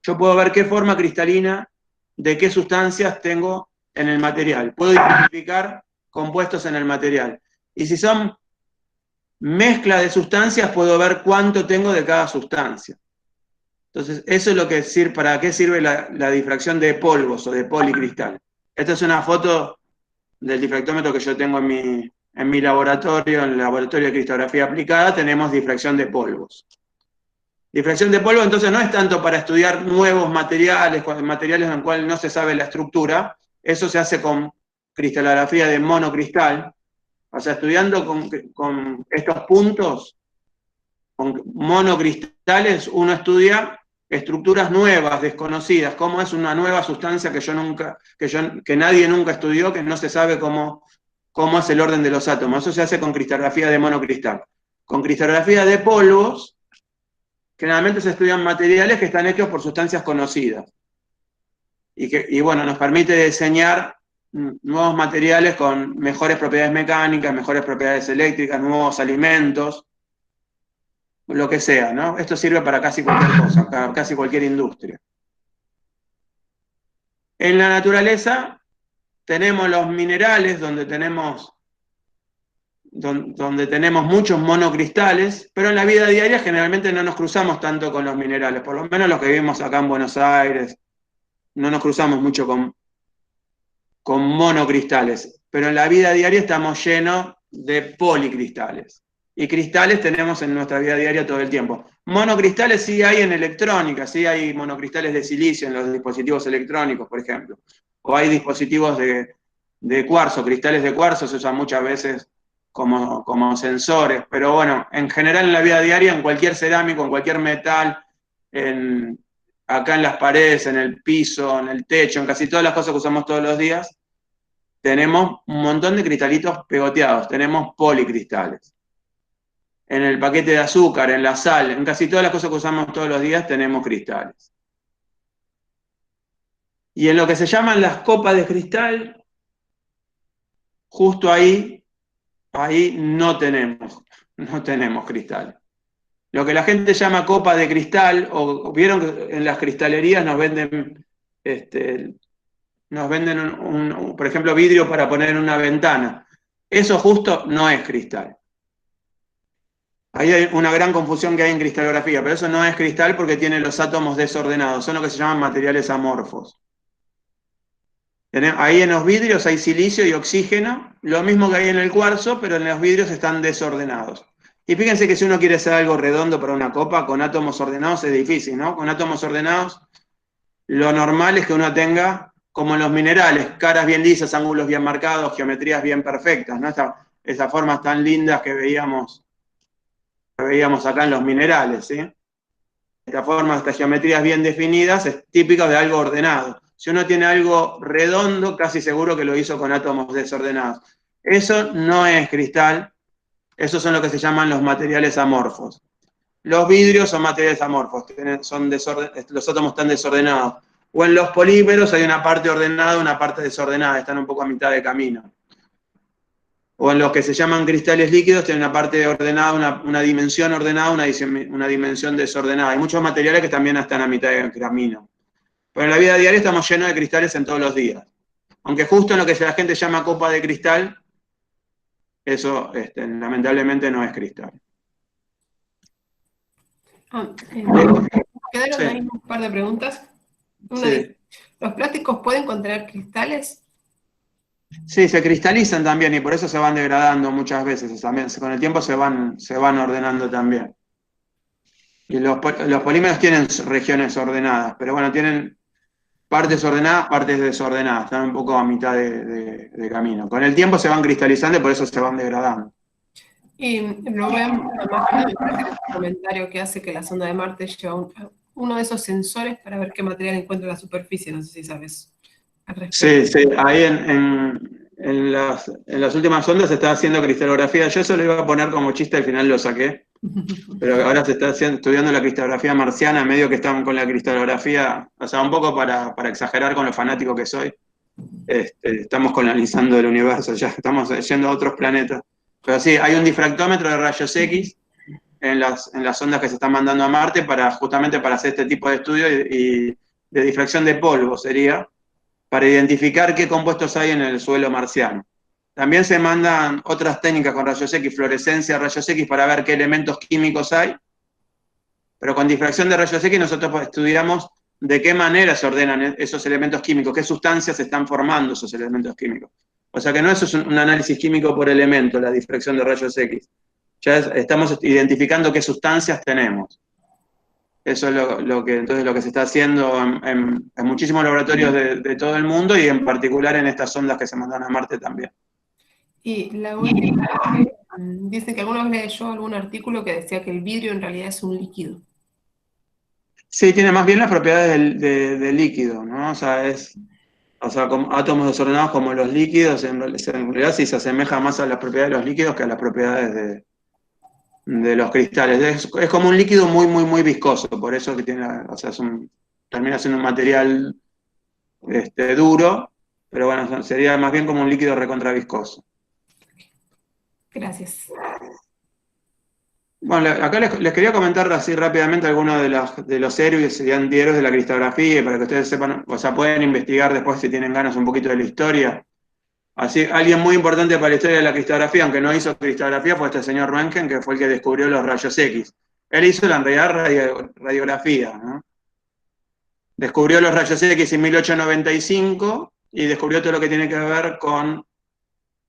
yo puedo ver qué forma cristalina de qué sustancias tengo en el material. Puedo identificar compuestos en el material. Y si son mezcla de sustancias, puedo ver cuánto tengo de cada sustancia. Entonces, eso es lo que sirve, para qué sirve la difracción de polvos o de policristal. Esta es una foto del difractómetro que yo tengo en mi laboratorio, en el laboratorio de cristografía aplicada, tenemos difracción de polvos. Difracción de polvo, entonces, no es tanto para estudiar nuevos materiales en los cuales no se sabe la estructura, eso se hace con cristalografía de monocristal, o sea, estudiando con estos puntos, con monocristales, uno estudia estructuras nuevas, desconocidas, cómo es una nueva sustancia que nadie nunca estudió, que no se sabe cómo es el orden de los átomos. Eso se hace con cristalografía de monocristal. Con cristalografía de polvos, generalmente se estudian materiales que están hechos por sustancias conocidas. Y bueno, nos permite diseñar nuevos materiales con mejores propiedades mecánicas, mejores propiedades eléctricas, nuevos alimentos, lo que sea, ¿no? Esto sirve para casi cualquier cosa, para casi cualquier industria. En la naturaleza tenemos los minerales donde tenemos muchos monocristales, pero en la vida diaria generalmente no nos cruzamos tanto con los minerales, por lo menos los que vivimos acá en Buenos Aires, no nos cruzamos mucho con monocristales, pero en la vida diaria estamos llenos de policristales. Y cristales tenemos en nuestra vida diaria todo el tiempo. Monocristales sí hay en electrónica, sí hay monocristales de silicio en los dispositivos electrónicos, por ejemplo. O hay dispositivos de cuarzo, cristales de cuarzo se usan muchas veces como sensores. Pero bueno, en general en la vida diaria, en cualquier cerámico, en cualquier metal, acá en las paredes, en el piso, en el techo, en casi todas las cosas que usamos todos los días, tenemos un montón de cristalitos pegoteados, tenemos policristales. En el paquete de azúcar, en la sal, en casi todas las cosas que usamos todos los días tenemos cristales. Y en lo que se llaman las copas de cristal, justo ahí no tenemos cristales. Lo que la gente llama copa de cristal, o vieron que en las cristalerías nos venden, por ejemplo, vidrio para poner en una ventana. Eso justo no es cristal. Ahí hay una gran confusión que hay en cristalografía, pero eso no es cristal porque tiene los átomos desordenados, son lo que se llaman materiales amorfos. Ahí en los vidrios hay silicio y oxígeno, lo mismo que hay en el cuarzo, pero en los vidrios están desordenados. Y fíjense que si uno quiere hacer algo redondo para una copa, con átomos ordenados es difícil, ¿no? Con átomos ordenados, lo normal es que uno tenga, como en los minerales, caras bien lisas, ángulos bien marcados, geometrías bien perfectas, ¿no? Esas formas tan lindas que veíamos acá en los minerales, ¿sí? Esta forma, estas geometrías bien definidas, es típico de algo ordenado. Si uno tiene algo redondo, casi seguro que lo hizo con átomos desordenados. Eso no es cristal, esos son lo que se llaman los materiales amorfos. Los vidrios son materiales amorfos, los átomos están desordenados. O en los polímeros hay una parte ordenada, una parte desordenada, están un poco a mitad de camino. O en los que se llaman cristales líquidos, tienen una parte ordenada, una dimensión ordenada, una dimensión desordenada. Hay muchos materiales que también están a mitad de camino. Pero en la vida diaria estamos llenos de cristales en todos los días. Aunque justo en lo que la gente llama copa de cristal, eso lamentablemente no es cristal. Quedaron ahí un par de preguntas. Una dice, ¿los plásticos pueden contener cristales? Sí, se cristalizan también y por eso se van degradando muchas veces. También, con el tiempo se van ordenando también. Y los polímeros tienen regiones ordenadas, pero bueno, tienen partes ordenadas, partes desordenadas. Están un poco a mitad de camino. Con el tiempo se van cristalizando y por eso se van degradando. Y lo vemos, un comentario que hace que la sonda de Marte lleva uno de esos sensores para ver qué material encuentra en la superficie, no sé si sabes. Sí, ahí en las últimas sondas se está haciendo cristalografía. Yo eso lo iba a poner como chiste, al final lo saqué. Pero ahora se está estudiando la cristalografía marciana, medio que están con la cristalografía, o sea, un poco para exagerar con lo fanático que soy. Estamos colonizando el universo, ya estamos yendo a otros planetas. Pero sí, hay un difractómetro de rayos X en las sondas que se están mandando a Marte justamente para hacer este tipo de estudio y de difracción de polvo sería, para identificar qué compuestos hay en el suelo marciano. También se mandan otras técnicas con rayos X, fluorescencia, rayos X, para ver qué elementos químicos hay, pero con difracción de rayos X nosotros estudiamos de qué manera se ordenan esos elementos químicos, qué sustancias se están formando esos elementos químicos. O sea que no es un análisis químico por elemento, la difracción de rayos X. Ya estamos identificando qué sustancias tenemos. Eso es lo que se está haciendo en muchísimos laboratorios de todo el mundo y en particular en estas sondas que se mandan a Marte también. Y la última, dicen que alguna vez leyó algún artículo que decía que el vidrio en realidad es un líquido. Sí, tiene más bien las propiedades del líquido, ¿no? O sea, como átomos desordenados como los líquidos, en realidad sí se asemeja más a las propiedades de los líquidos que a las propiedades de los cristales. Es como un líquido muy, muy, muy viscoso, por eso que termina siendo un material duro, pero bueno, sería más bien como un líquido recontraviscoso. Gracias. Bueno, acá les quería comentar así rápidamente algunos de los héroes y antihéroes de la cristalografía, para que ustedes sepan, o sea, pueden investigar después si tienen ganas un poquito de la historia. Así, alguien muy importante para la historia de la cristalografía, aunque no hizo cristalografía, fue este señor Röntgen, que fue el que descubrió los rayos X. Él hizo en realidad radiografía, ¿no? Descubrió los rayos X en 1895 y descubrió todo lo que tiene que ver con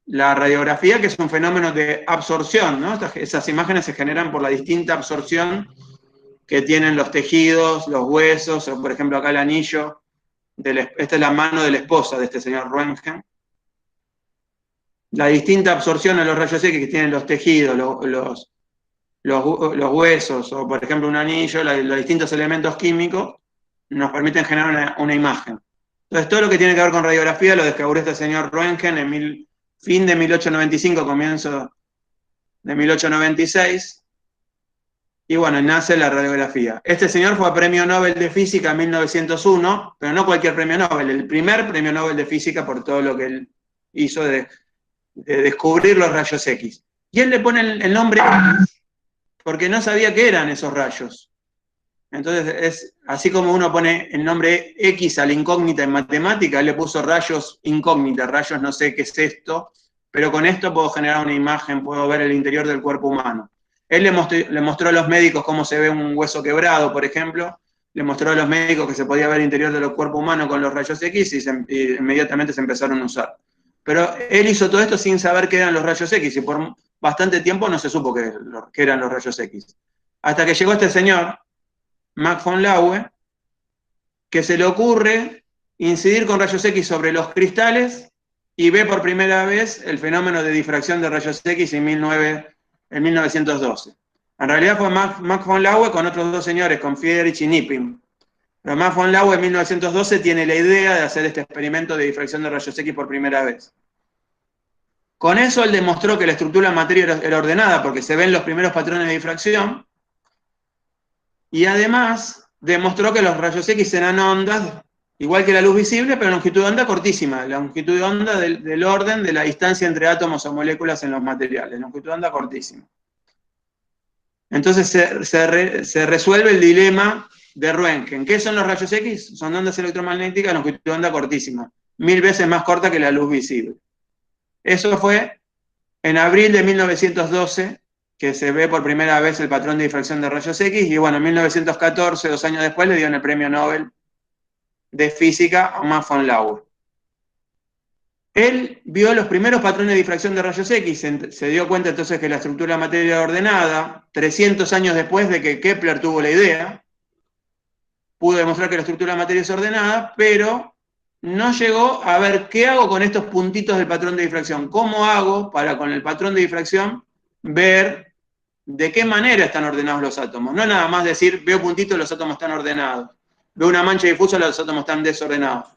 la radiografía, que es un fenómeno de absorción, ¿no? Esas imágenes se generan por la distinta absorción que tienen los tejidos, los huesos, o por ejemplo acá el anillo. Esta es la mano de la esposa de este señor Röntgen. La distinta absorción a los rayos X que tienen los tejidos, los huesos, o por ejemplo un anillo, los distintos elementos químicos, nos permiten generar una imagen. Entonces todo lo que tiene que ver con radiografía lo descubrió este señor Röntgen en fin de 1895, comienzo de 1896, y bueno, nace la radiografía. Este señor fue a Premio Nobel de Física en 1901, pero no cualquier premio Nobel, el primer premio Nobel de Física por todo lo que él hizo de descubrir los rayos X. Y él le pone el nombre X porque no sabía qué eran esos rayos. Entonces, es así como uno pone el nombre X a la incógnita en matemática, él le puso rayos incógnita, rayos no sé qué es esto, pero con esto puedo generar una imagen, puedo ver el interior del cuerpo humano. Él le mostró a los médicos cómo se ve un hueso quebrado, por ejemplo, le mostró a los médicos que se podía ver el interior del cuerpo humano con los rayos X y inmediatamente se empezaron a usar. Pero él hizo todo esto sin saber qué eran los rayos X y por bastante tiempo no se supo qué eran los rayos X. Hasta que llegó este señor, Max von Laue, que se le ocurre incidir con rayos X sobre los cristales y ve por primera vez el fenómeno de difracción de rayos X en 1912. En realidad fue Max von Laue con otros dos señores, con Friedrich y Nipping. Pero Max von Laue en 1912 tiene la idea de hacer este experimento de difracción de rayos X por primera vez. Con eso él demostró que la estructura de la materia era ordenada, porque se ven los primeros patrones de difracción, y además demostró que los rayos X eran ondas, igual que la luz visible, pero longitud de onda cortísima, la longitud de onda del orden de la distancia entre átomos o moléculas en los materiales, longitud de onda cortísima. Entonces se resuelve el dilema de Röntgen. ¿Qué son los rayos X? Son ondas electromagnéticas de longitud de onda cortísima, 1000 veces más corta que la luz visible. Eso fue en abril de 1912, que se ve por primera vez el patrón de difracción de rayos X, y bueno, en 1914, 2 años después, le dieron el premio Nobel de Física a Max von Laue. Él vio los primeros patrones de difracción de rayos X, se dio cuenta entonces que la estructura de la materia era ordenada, 300 años después de que Kepler tuvo la idea, pudo demostrar que la estructura de la materia es ordenada, pero no llegó a ver qué hago con estos puntitos del patrón de difracción, cómo hago para con el patrón de difracción ver de qué manera están ordenados los átomos. No nada más decir, veo puntitos, los átomos están ordenados. Veo una mancha difusa, los átomos están desordenados.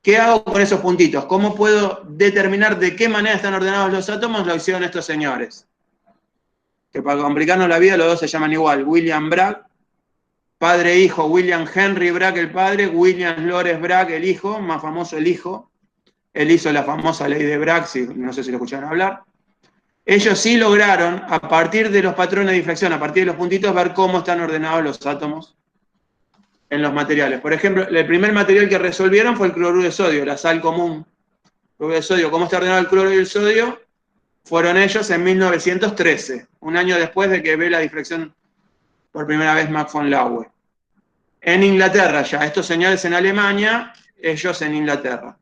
¿Qué hago con esos puntitos? ¿Cómo puedo determinar de qué manera están ordenados los átomos? Lo hicieron estos señores. Que para complicarnos la vida, los dos se llaman igual. William Bragg, padre e hijo. William Henry Bragg, el padre. William Lawrence Bragg, el hijo. Más famoso el hijo. Él hizo la famosa ley de Bragg, no sé si lo escucharon hablar. Ellos sí lograron, a partir de los patrones de difracción, a partir de los puntitos, ver cómo están ordenados los átomos en los materiales. Por ejemplo, el primer material que resolvieron fue el cloruro de sodio, la sal común. Cloruro de sodio, ¿cómo está ordenado el cloruro y el sodio? Fueron ellos en 1913, un año después de que ve la difracción por primera vez Max von Laue. En Inglaterra ya, estos señores en Alemania, ellos en Inglaterra.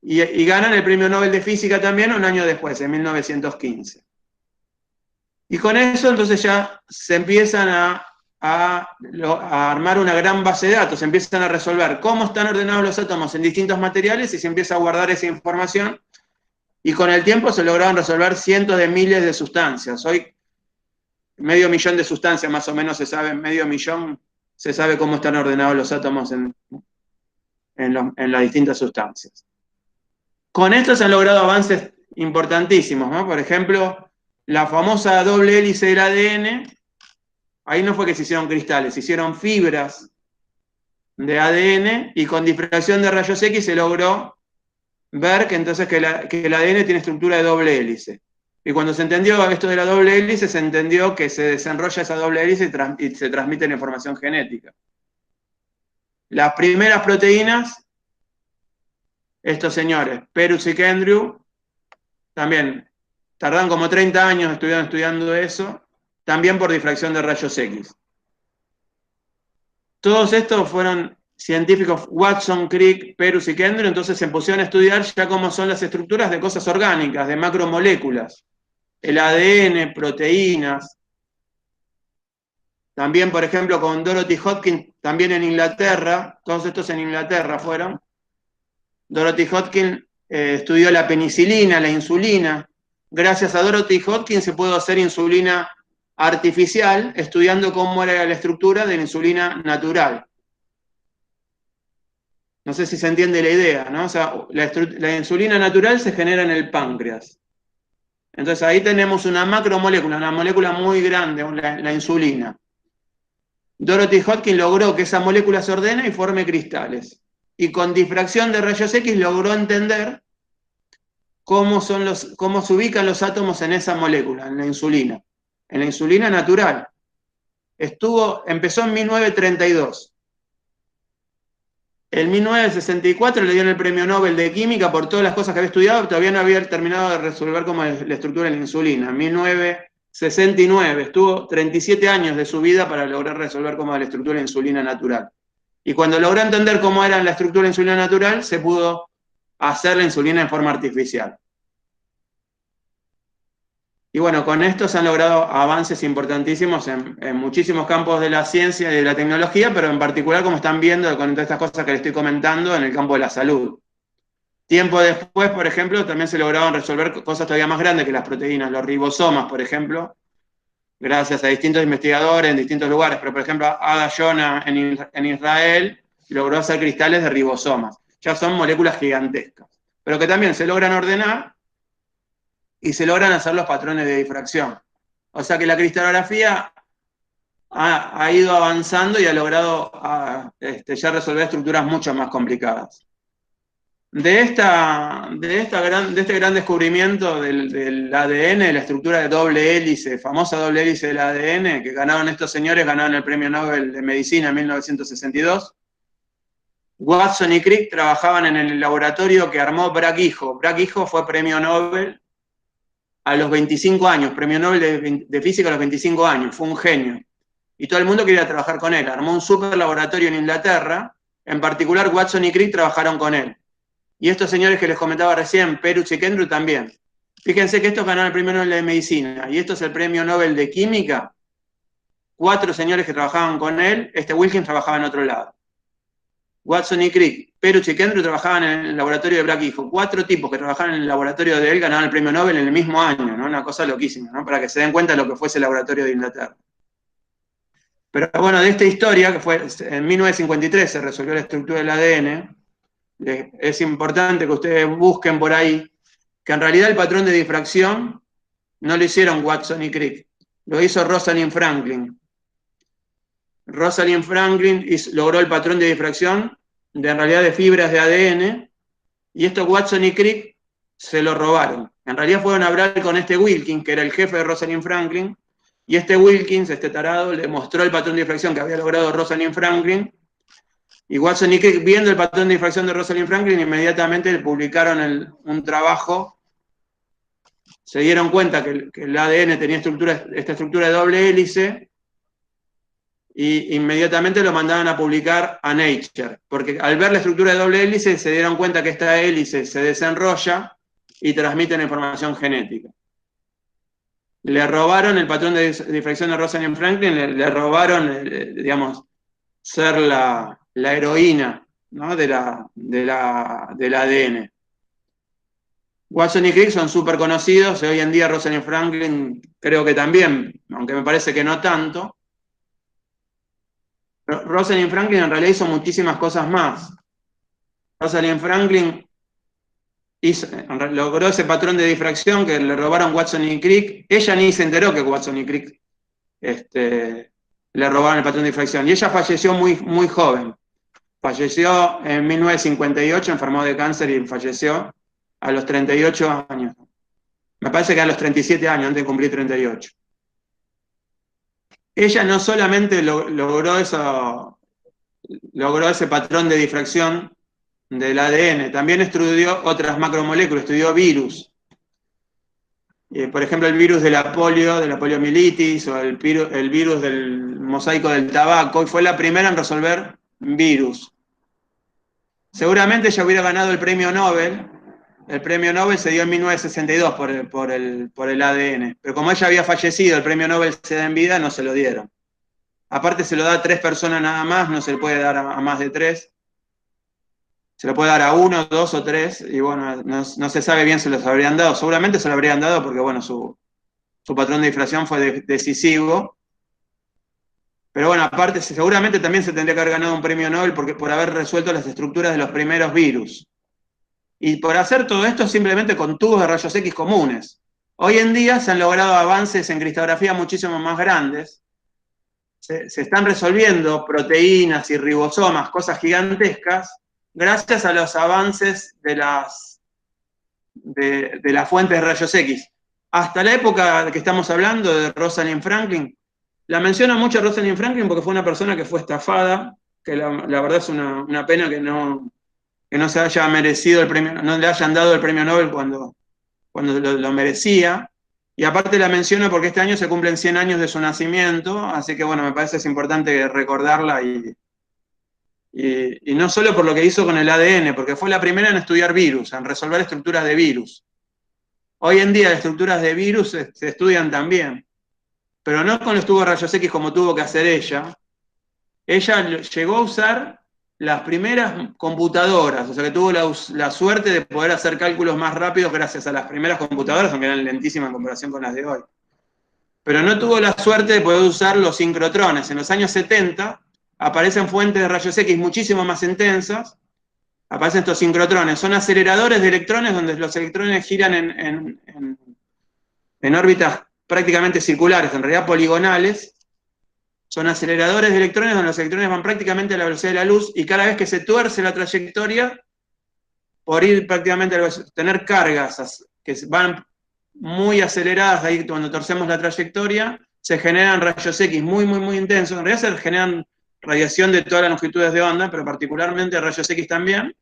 Y ganan el premio Nobel de Física también un año después, en 1915. Y con eso entonces ya se empiezan a armar una gran base de datos, se empiezan a resolver cómo están ordenados los átomos en distintos materiales y se empieza a guardar esa información. Y con el tiempo se lograron resolver cientos de miles de sustancias. Hoy, 500.000 de sustancias más o menos se sabe, 500.000 se sabe cómo están ordenados los átomos en las distintas sustancias. Con esto se han logrado avances importantísimos, ¿no? Por ejemplo, la famosa doble hélice del ADN, ahí no fue que se hicieron cristales, se hicieron fibras de ADN y con difracción de rayos X se logró ver que entonces que el ADN tiene estructura de doble hélice. Y cuando se entendió esto de la doble hélice, se entendió que se desenrolla esa doble hélice y se transmite la información genética. Las primeras proteínas, estos señores, Perus y Kendrew, también tardan como 30 años estudiando eso, también por difracción de rayos X. Todos estos fueron científicos Watson, Crick, Perus y Kendrick, entonces se pusieron a estudiar ya cómo son las estructuras de cosas orgánicas, de macromoléculas, el ADN, proteínas. También, por ejemplo, con Dorothy Hodgkin, también en Inglaterra, todos estos en Inglaterra fueron. Dorothy Hodgkin estudió la penicilina, la insulina. Gracias a Dorothy Hodgkin se pudo hacer insulina artificial, estudiando cómo era la estructura de la insulina natural. No sé si se entiende la idea, ¿no? O sea, la insulina natural se genera en el páncreas. Entonces ahí tenemos una macromolécula, una molécula muy grande, la insulina. Dorothy Hodgkin logró que esa molécula se ordene y forme cristales. Y con difracción de rayos X logró entender cómo se ubican los átomos en esa molécula, en la insulina natural. Empezó en 1932. En 1964 le dieron el premio Nobel de Química por todas las cosas que había estudiado, todavía no había terminado de resolver cómo es la estructura de la insulina. En 1969 estuvo 37 años de su vida para lograr resolver cómo es la estructura de la insulina natural. Y cuando logró entender cómo era la estructura de la insulina natural, se pudo hacer la insulina en forma artificial. Y bueno, con esto se han logrado avances importantísimos en muchísimos campos de la ciencia y de la tecnología, pero en particular, como están viendo, con todas estas cosas que les estoy comentando, en el campo de la salud. Tiempo después, por ejemplo, también se lograron resolver cosas todavía más grandes que las proteínas, los ribosomas, por ejemplo, gracias a distintos investigadores en distintos lugares. Pero, por ejemplo, Ada Yona en Israel logró hacer cristales de ribosomas. Ya son moléculas gigantescas, pero que también se logran ordenar y se logran hacer los patrones de difracción. O sea que la cristalografía ha ido avanzando y ha logrado ya resolver estructuras mucho más complicadas. De este gran descubrimiento del ADN, de la estructura de doble hélice, famosa doble hélice del ADN, que ganaron estos señores, ganaron el premio Nobel de Medicina en 1962, Watson y Crick trabajaban en el laboratorio que armó Bragg Hijo. Bragg Hijo fue premio Nobel a los 25 años, premio Nobel de Física a los 25 años, fue un genio. Y todo el mundo quería trabajar con él. Armó un super laboratorio en Inglaterra, en particular Watson y Crick trabajaron con él. Y estos señores que les comentaba recién, Perus y Kendrick también. Fíjense que estos ganaron el premio Nobel de Medicina, y esto es el premio Nobel de Química. 4 señores que trabajaban con él, Wilkins trabajaba en otro lado. Watson y Crick, Perus y Kendrick trabajaban en el laboratorio de Bragg Hijo. 4 tipos que trabajaban en el laboratorio de él ganaron el premio Nobel en el mismo año, ¿no? Una cosa loquísima, ¿no? Para que se den cuenta de lo que fue ese laboratorio de Inglaterra. Pero bueno, de esta historia, que fue en 1953 se resolvió la estructura del ADN, es importante que ustedes busquen por ahí que en realidad el patrón de difracción no lo hicieron Watson y Crick, lo hizo Rosalind Franklin. Rosalind Franklin logró el patrón de difracción en realidad de fibras de ADN, y esto Watson y Crick se lo robaron. En realidad fueron a hablar con Wilkins, que era el jefe de Rosalind Franklin, y Wilkins, este tarado, le mostró el patrón de difracción que había logrado Rosalind Franklin, y Watson y Crick, viendo el patrón de difracción de Rosalind Franklin, inmediatamente le publicaron un trabajo. Se dieron cuenta que el ADN tenía esta estructura de doble hélice, y inmediatamente lo mandaron a publicar a Nature, porque al ver la estructura de doble hélice se dieron cuenta que esta hélice se desenrolla y transmite la información genética. Le robaron el patrón de difracción de Rosalind Franklin, le robaron, digamos, ser la heroína, ¿no? del ADN. Watson y Crick son súper conocidos, y hoy en día Rosalind Franklin creo que también, aunque me parece que no tanto. Rosalind Franklin en realidad hizo muchísimas cosas más. Rosalind Franklin logró ese patrón de difracción que le robaron Watson y Crick. Ella ni se enteró que Watson y Crick le robaron el patrón de difracción. Y ella falleció muy, muy joven. Falleció en 1958, enfermó de cáncer y falleció a los 38 años. Me parece que a los 37 años, antes de cumplir 38. Ella no solamente logró ese patrón de difracción del ADN, también estudió otras macromoléculas, estudió virus. Por ejemplo, el virus de la poliomielitis, o el virus del mosaico del tabaco, y fue la primera en resolver virus. seguramente ella hubiera ganado el premio Nobel. El premio Nobel se dio en 1962 por el ADN, pero como ella había fallecido, el premio Nobel se da en vida, no se lo dieron. Aparte se lo da a 3 personas nada más, no se le puede dar a más de 3. Se lo puede dar a 1, 2 o 3, y bueno, no se sabe bien si los habrían dado. Seguramente se lo habrían dado porque, bueno, su patrón de difracción fue decisivo. Pero bueno, aparte, seguramente también se tendría que haber ganado un premio Nobel por haber resuelto las estructuras de los primeros virus. Y por hacer todo esto simplemente con tubos de rayos X comunes. Hoy en día se han logrado avances en cristalografía muchísimo más grandes. Se están resolviendo proteínas y ribosomas, cosas gigantescas, gracias a los avances de las fuentes de rayos X. Hasta la época de que estamos hablando de Rosalind Franklin, la menciono mucho a Rosalind Franklin porque fue una persona que fue estafada, que la verdad es una pena que no se haya merecido el premio, no le hayan dado el premio Nobel cuando lo merecía. Y aparte la menciono porque este año se cumplen 100 años de su nacimiento, así que bueno, me parece es importante recordarla y no solo por lo que hizo con el ADN, porque fue la primera en estudiar virus, en resolver estructuras de virus. Hoy en día las estructuras de virus se estudian también, pero no con los tubos de rayos X como tuvo que hacer ella. Ella llegó a usar las primeras computadoras, o sea que tuvo la suerte de poder hacer cálculos más rápidos gracias a las primeras computadoras, aunque eran lentísimas en comparación con las de hoy. Pero no tuvo la suerte de poder usar los sincrotrones. En los años 70 aparecen fuentes de rayos X muchísimo más intensas, aparecen estos sincrotrones, son aceleradores de electrones donde los electrones giran en órbitas prácticamente circulares, en realidad poligonales. Son aceleradores de electrones donde los electrones van prácticamente a la velocidad de la luz y cada vez que se tuerce la trayectoria, por ir prácticamente a tener cargas que van muy aceleradas, ahí cuando torcemos la trayectoria, se generan rayos X muy, muy, muy intensos. En realidad se generan radiación de todas las longitudes de onda, pero particularmente rayos X también,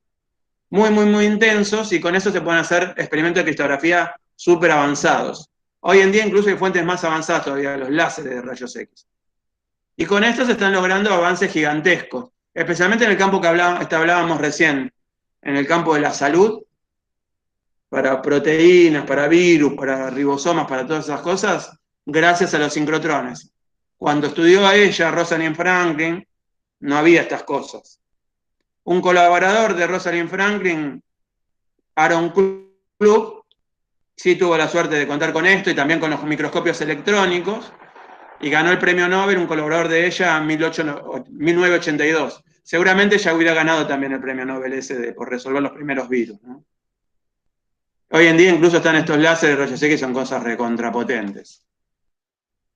muy, muy, muy intensos, y con eso se pueden hacer experimentos de cristalografía súper avanzados. Hoy en día incluso hay fuentes más avanzadas todavía, los láseres de rayos X. Y con esto se están logrando avances gigantescos, especialmente en el campo que hablábamos recién, en el campo de la salud, para proteínas, para virus, para ribosomas, para todas esas cosas, gracias a los sincrotrones. Cuando estudió a ella, Rosalind Franklin, no había estas cosas. Un colaborador de Rosalind Franklin, Aaron Klug, sí tuvo la suerte de contar con esto y también con los microscopios electrónicos, y ganó el premio Nobel, un colaborador de ella, en 1982. Seguramente ella hubiera ganado también el premio Nobel ese por resolver los primeros virus, ¿no? Hoy en día incluso están estos láseres de rayos X que son cosas recontrapotentes.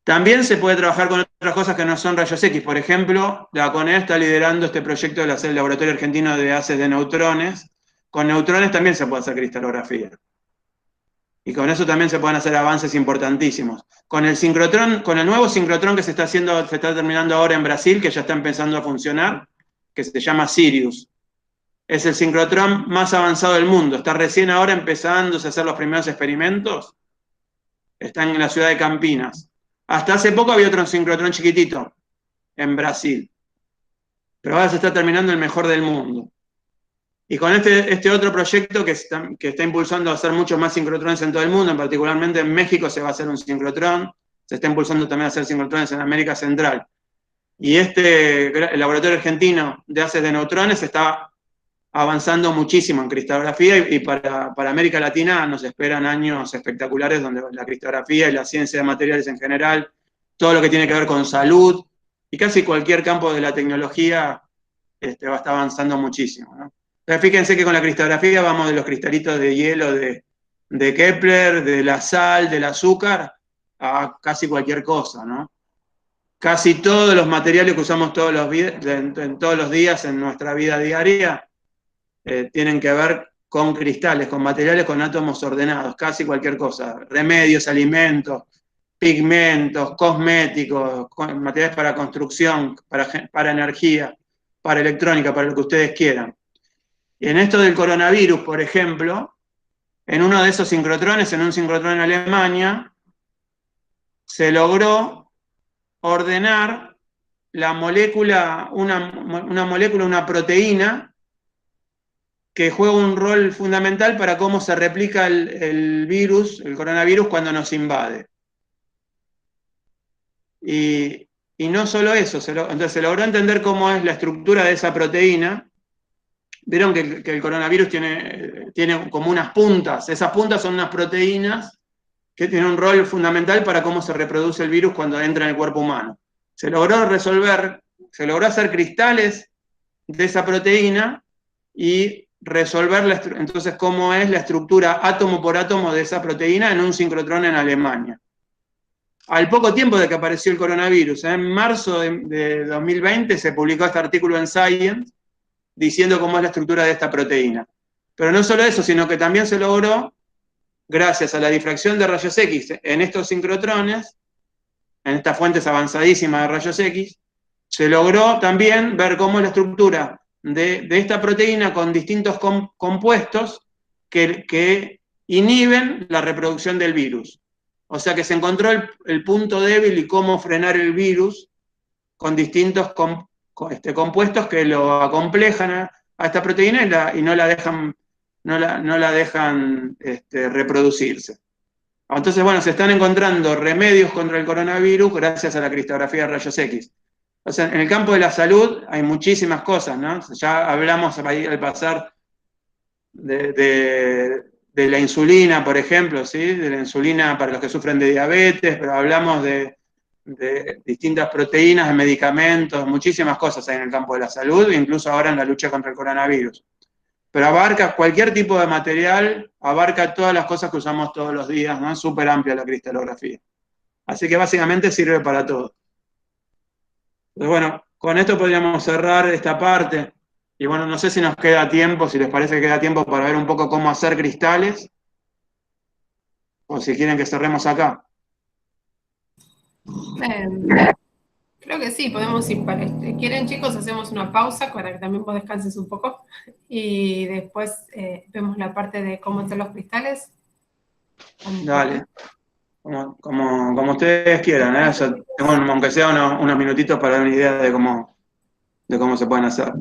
También se puede trabajar con otras cosas que no son rayos X. Por ejemplo, la CONEA está liderando este proyecto del Laboratorio Argentino de Haces de Neutrones. Con neutrones también se puede hacer cristalografía. Y con eso también se pueden hacer avances importantísimos. Con el sincrotrón, con el nuevo sincrotrón que se está terminando ahora en Brasil, que ya está empezando a funcionar, que se llama Sirius. Es el sincrotrón más avanzado del mundo. Está recién ahora empezándose a hacer los primeros experimentos. Está en la ciudad de Campinas. Hasta hace poco había otro sincrotrón chiquitito en Brasil. Pero ahora se está terminando el mejor del mundo. Y con este otro proyecto que está impulsando a hacer muchos más sincrotrones en todo el mundo, particularmente en México se va a hacer un sincrotrón, se está impulsando también a hacer sincrotrones en América Central. Y el Laboratorio Argentino de Haces de Neutrones está avanzando muchísimo en cristalografía y para América Latina nos esperan años espectaculares donde la cristalografía y la ciencia de materiales en general, todo lo que tiene que ver con salud y casi cualquier campo de la tecnología va a estar avanzando muchísimo, ¿no? Entonces, fíjense que con la cristalografía vamos de los cristalitos de hielo de Kepler, de la sal, del azúcar, a casi cualquier cosa, ¿no? Casi todos los materiales que usamos todos los días en nuestra vida diaria tienen que ver con cristales, con materiales con átomos ordenados, casi cualquier cosa. Remedios, alimentos, pigmentos, cosméticos, materiales para construcción, para energía, para electrónica, para lo que ustedes quieran. Y en esto del coronavirus, por ejemplo, en uno de esos sincrotrones, en un sincrotrón en Alemania, se logró ordenar la molécula, una proteína, que juega un rol fundamental para cómo se replica el virus, el coronavirus, cuando nos invade. Y no solo eso, entonces se logró entender cómo es la estructura de esa proteína. Vieron que el coronavirus tiene como unas puntas. Esas puntas son unas proteínas que tienen un rol fundamental para cómo se reproduce el virus cuando entra en el cuerpo humano. Se logró hacer cristales de esa proteína y resolver entonces cómo es la estructura átomo por átomo de esa proteína en un sincrotrón en Alemania. Al poco tiempo de que apareció el coronavirus, en marzo de 2020, se publicó este artículo en Science diciendo cómo es la estructura de esta proteína. Pero no solo eso, sino que también se logró, gracias a la difracción de rayos X en estos sincrotrones, en estas fuentes avanzadísimas de rayos X, se logró también ver cómo es la estructura de esta proteína con distintos compuestos que inhiben la reproducción del virus. O sea que se encontró el punto débil y cómo frenar el virus con distintos compuestos que lo acomplejan a esta proteína y no la dejan reproducirse. Entonces, bueno, se están encontrando remedios contra el coronavirus gracias a la cristalografía de rayos X. O sea, en el campo de la salud hay muchísimas cosas, ¿no? Ya hablamos al pasar de la insulina, por ejemplo, ¿sí? De la insulina para los que sufren de diabetes, pero hablamos de distintas proteínas, de medicamentos, muchísimas cosas hay en el campo de la salud, incluso ahora en la lucha contra el coronavirus. Pero abarca cualquier tipo de material, abarca todas las cosas que usamos todos los días, ¿no? Es súper amplia la cristalografía. Así que básicamente sirve para todo. Pues bueno, con esto podríamos cerrar esta parte. Y bueno, no sé si nos queda tiempo, si les parece que queda tiempo para ver un poco cómo hacer cristales, o si quieren que cerremos acá. Creo que sí, podemos ir para ¿Quieren, chicos? Hacemos una pausa para que también vos descanses un poco y después vemos la parte de cómo hacer los cristales. Dale. Como ustedes quieran, ¿eh? Yo tengo, aunque sea unos minutitos para dar una idea de cómo se pueden hacer.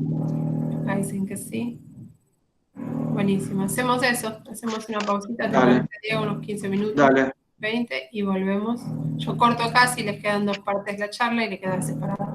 Acá dicen que sí. Buenísimo. Hacemos eso. Hacemos una pausita. Dale. Diego, unos 15 minutos. Dale. 20 y volvemos. Yo corto acá si les quedan 2 partes de la charla y le queda separada.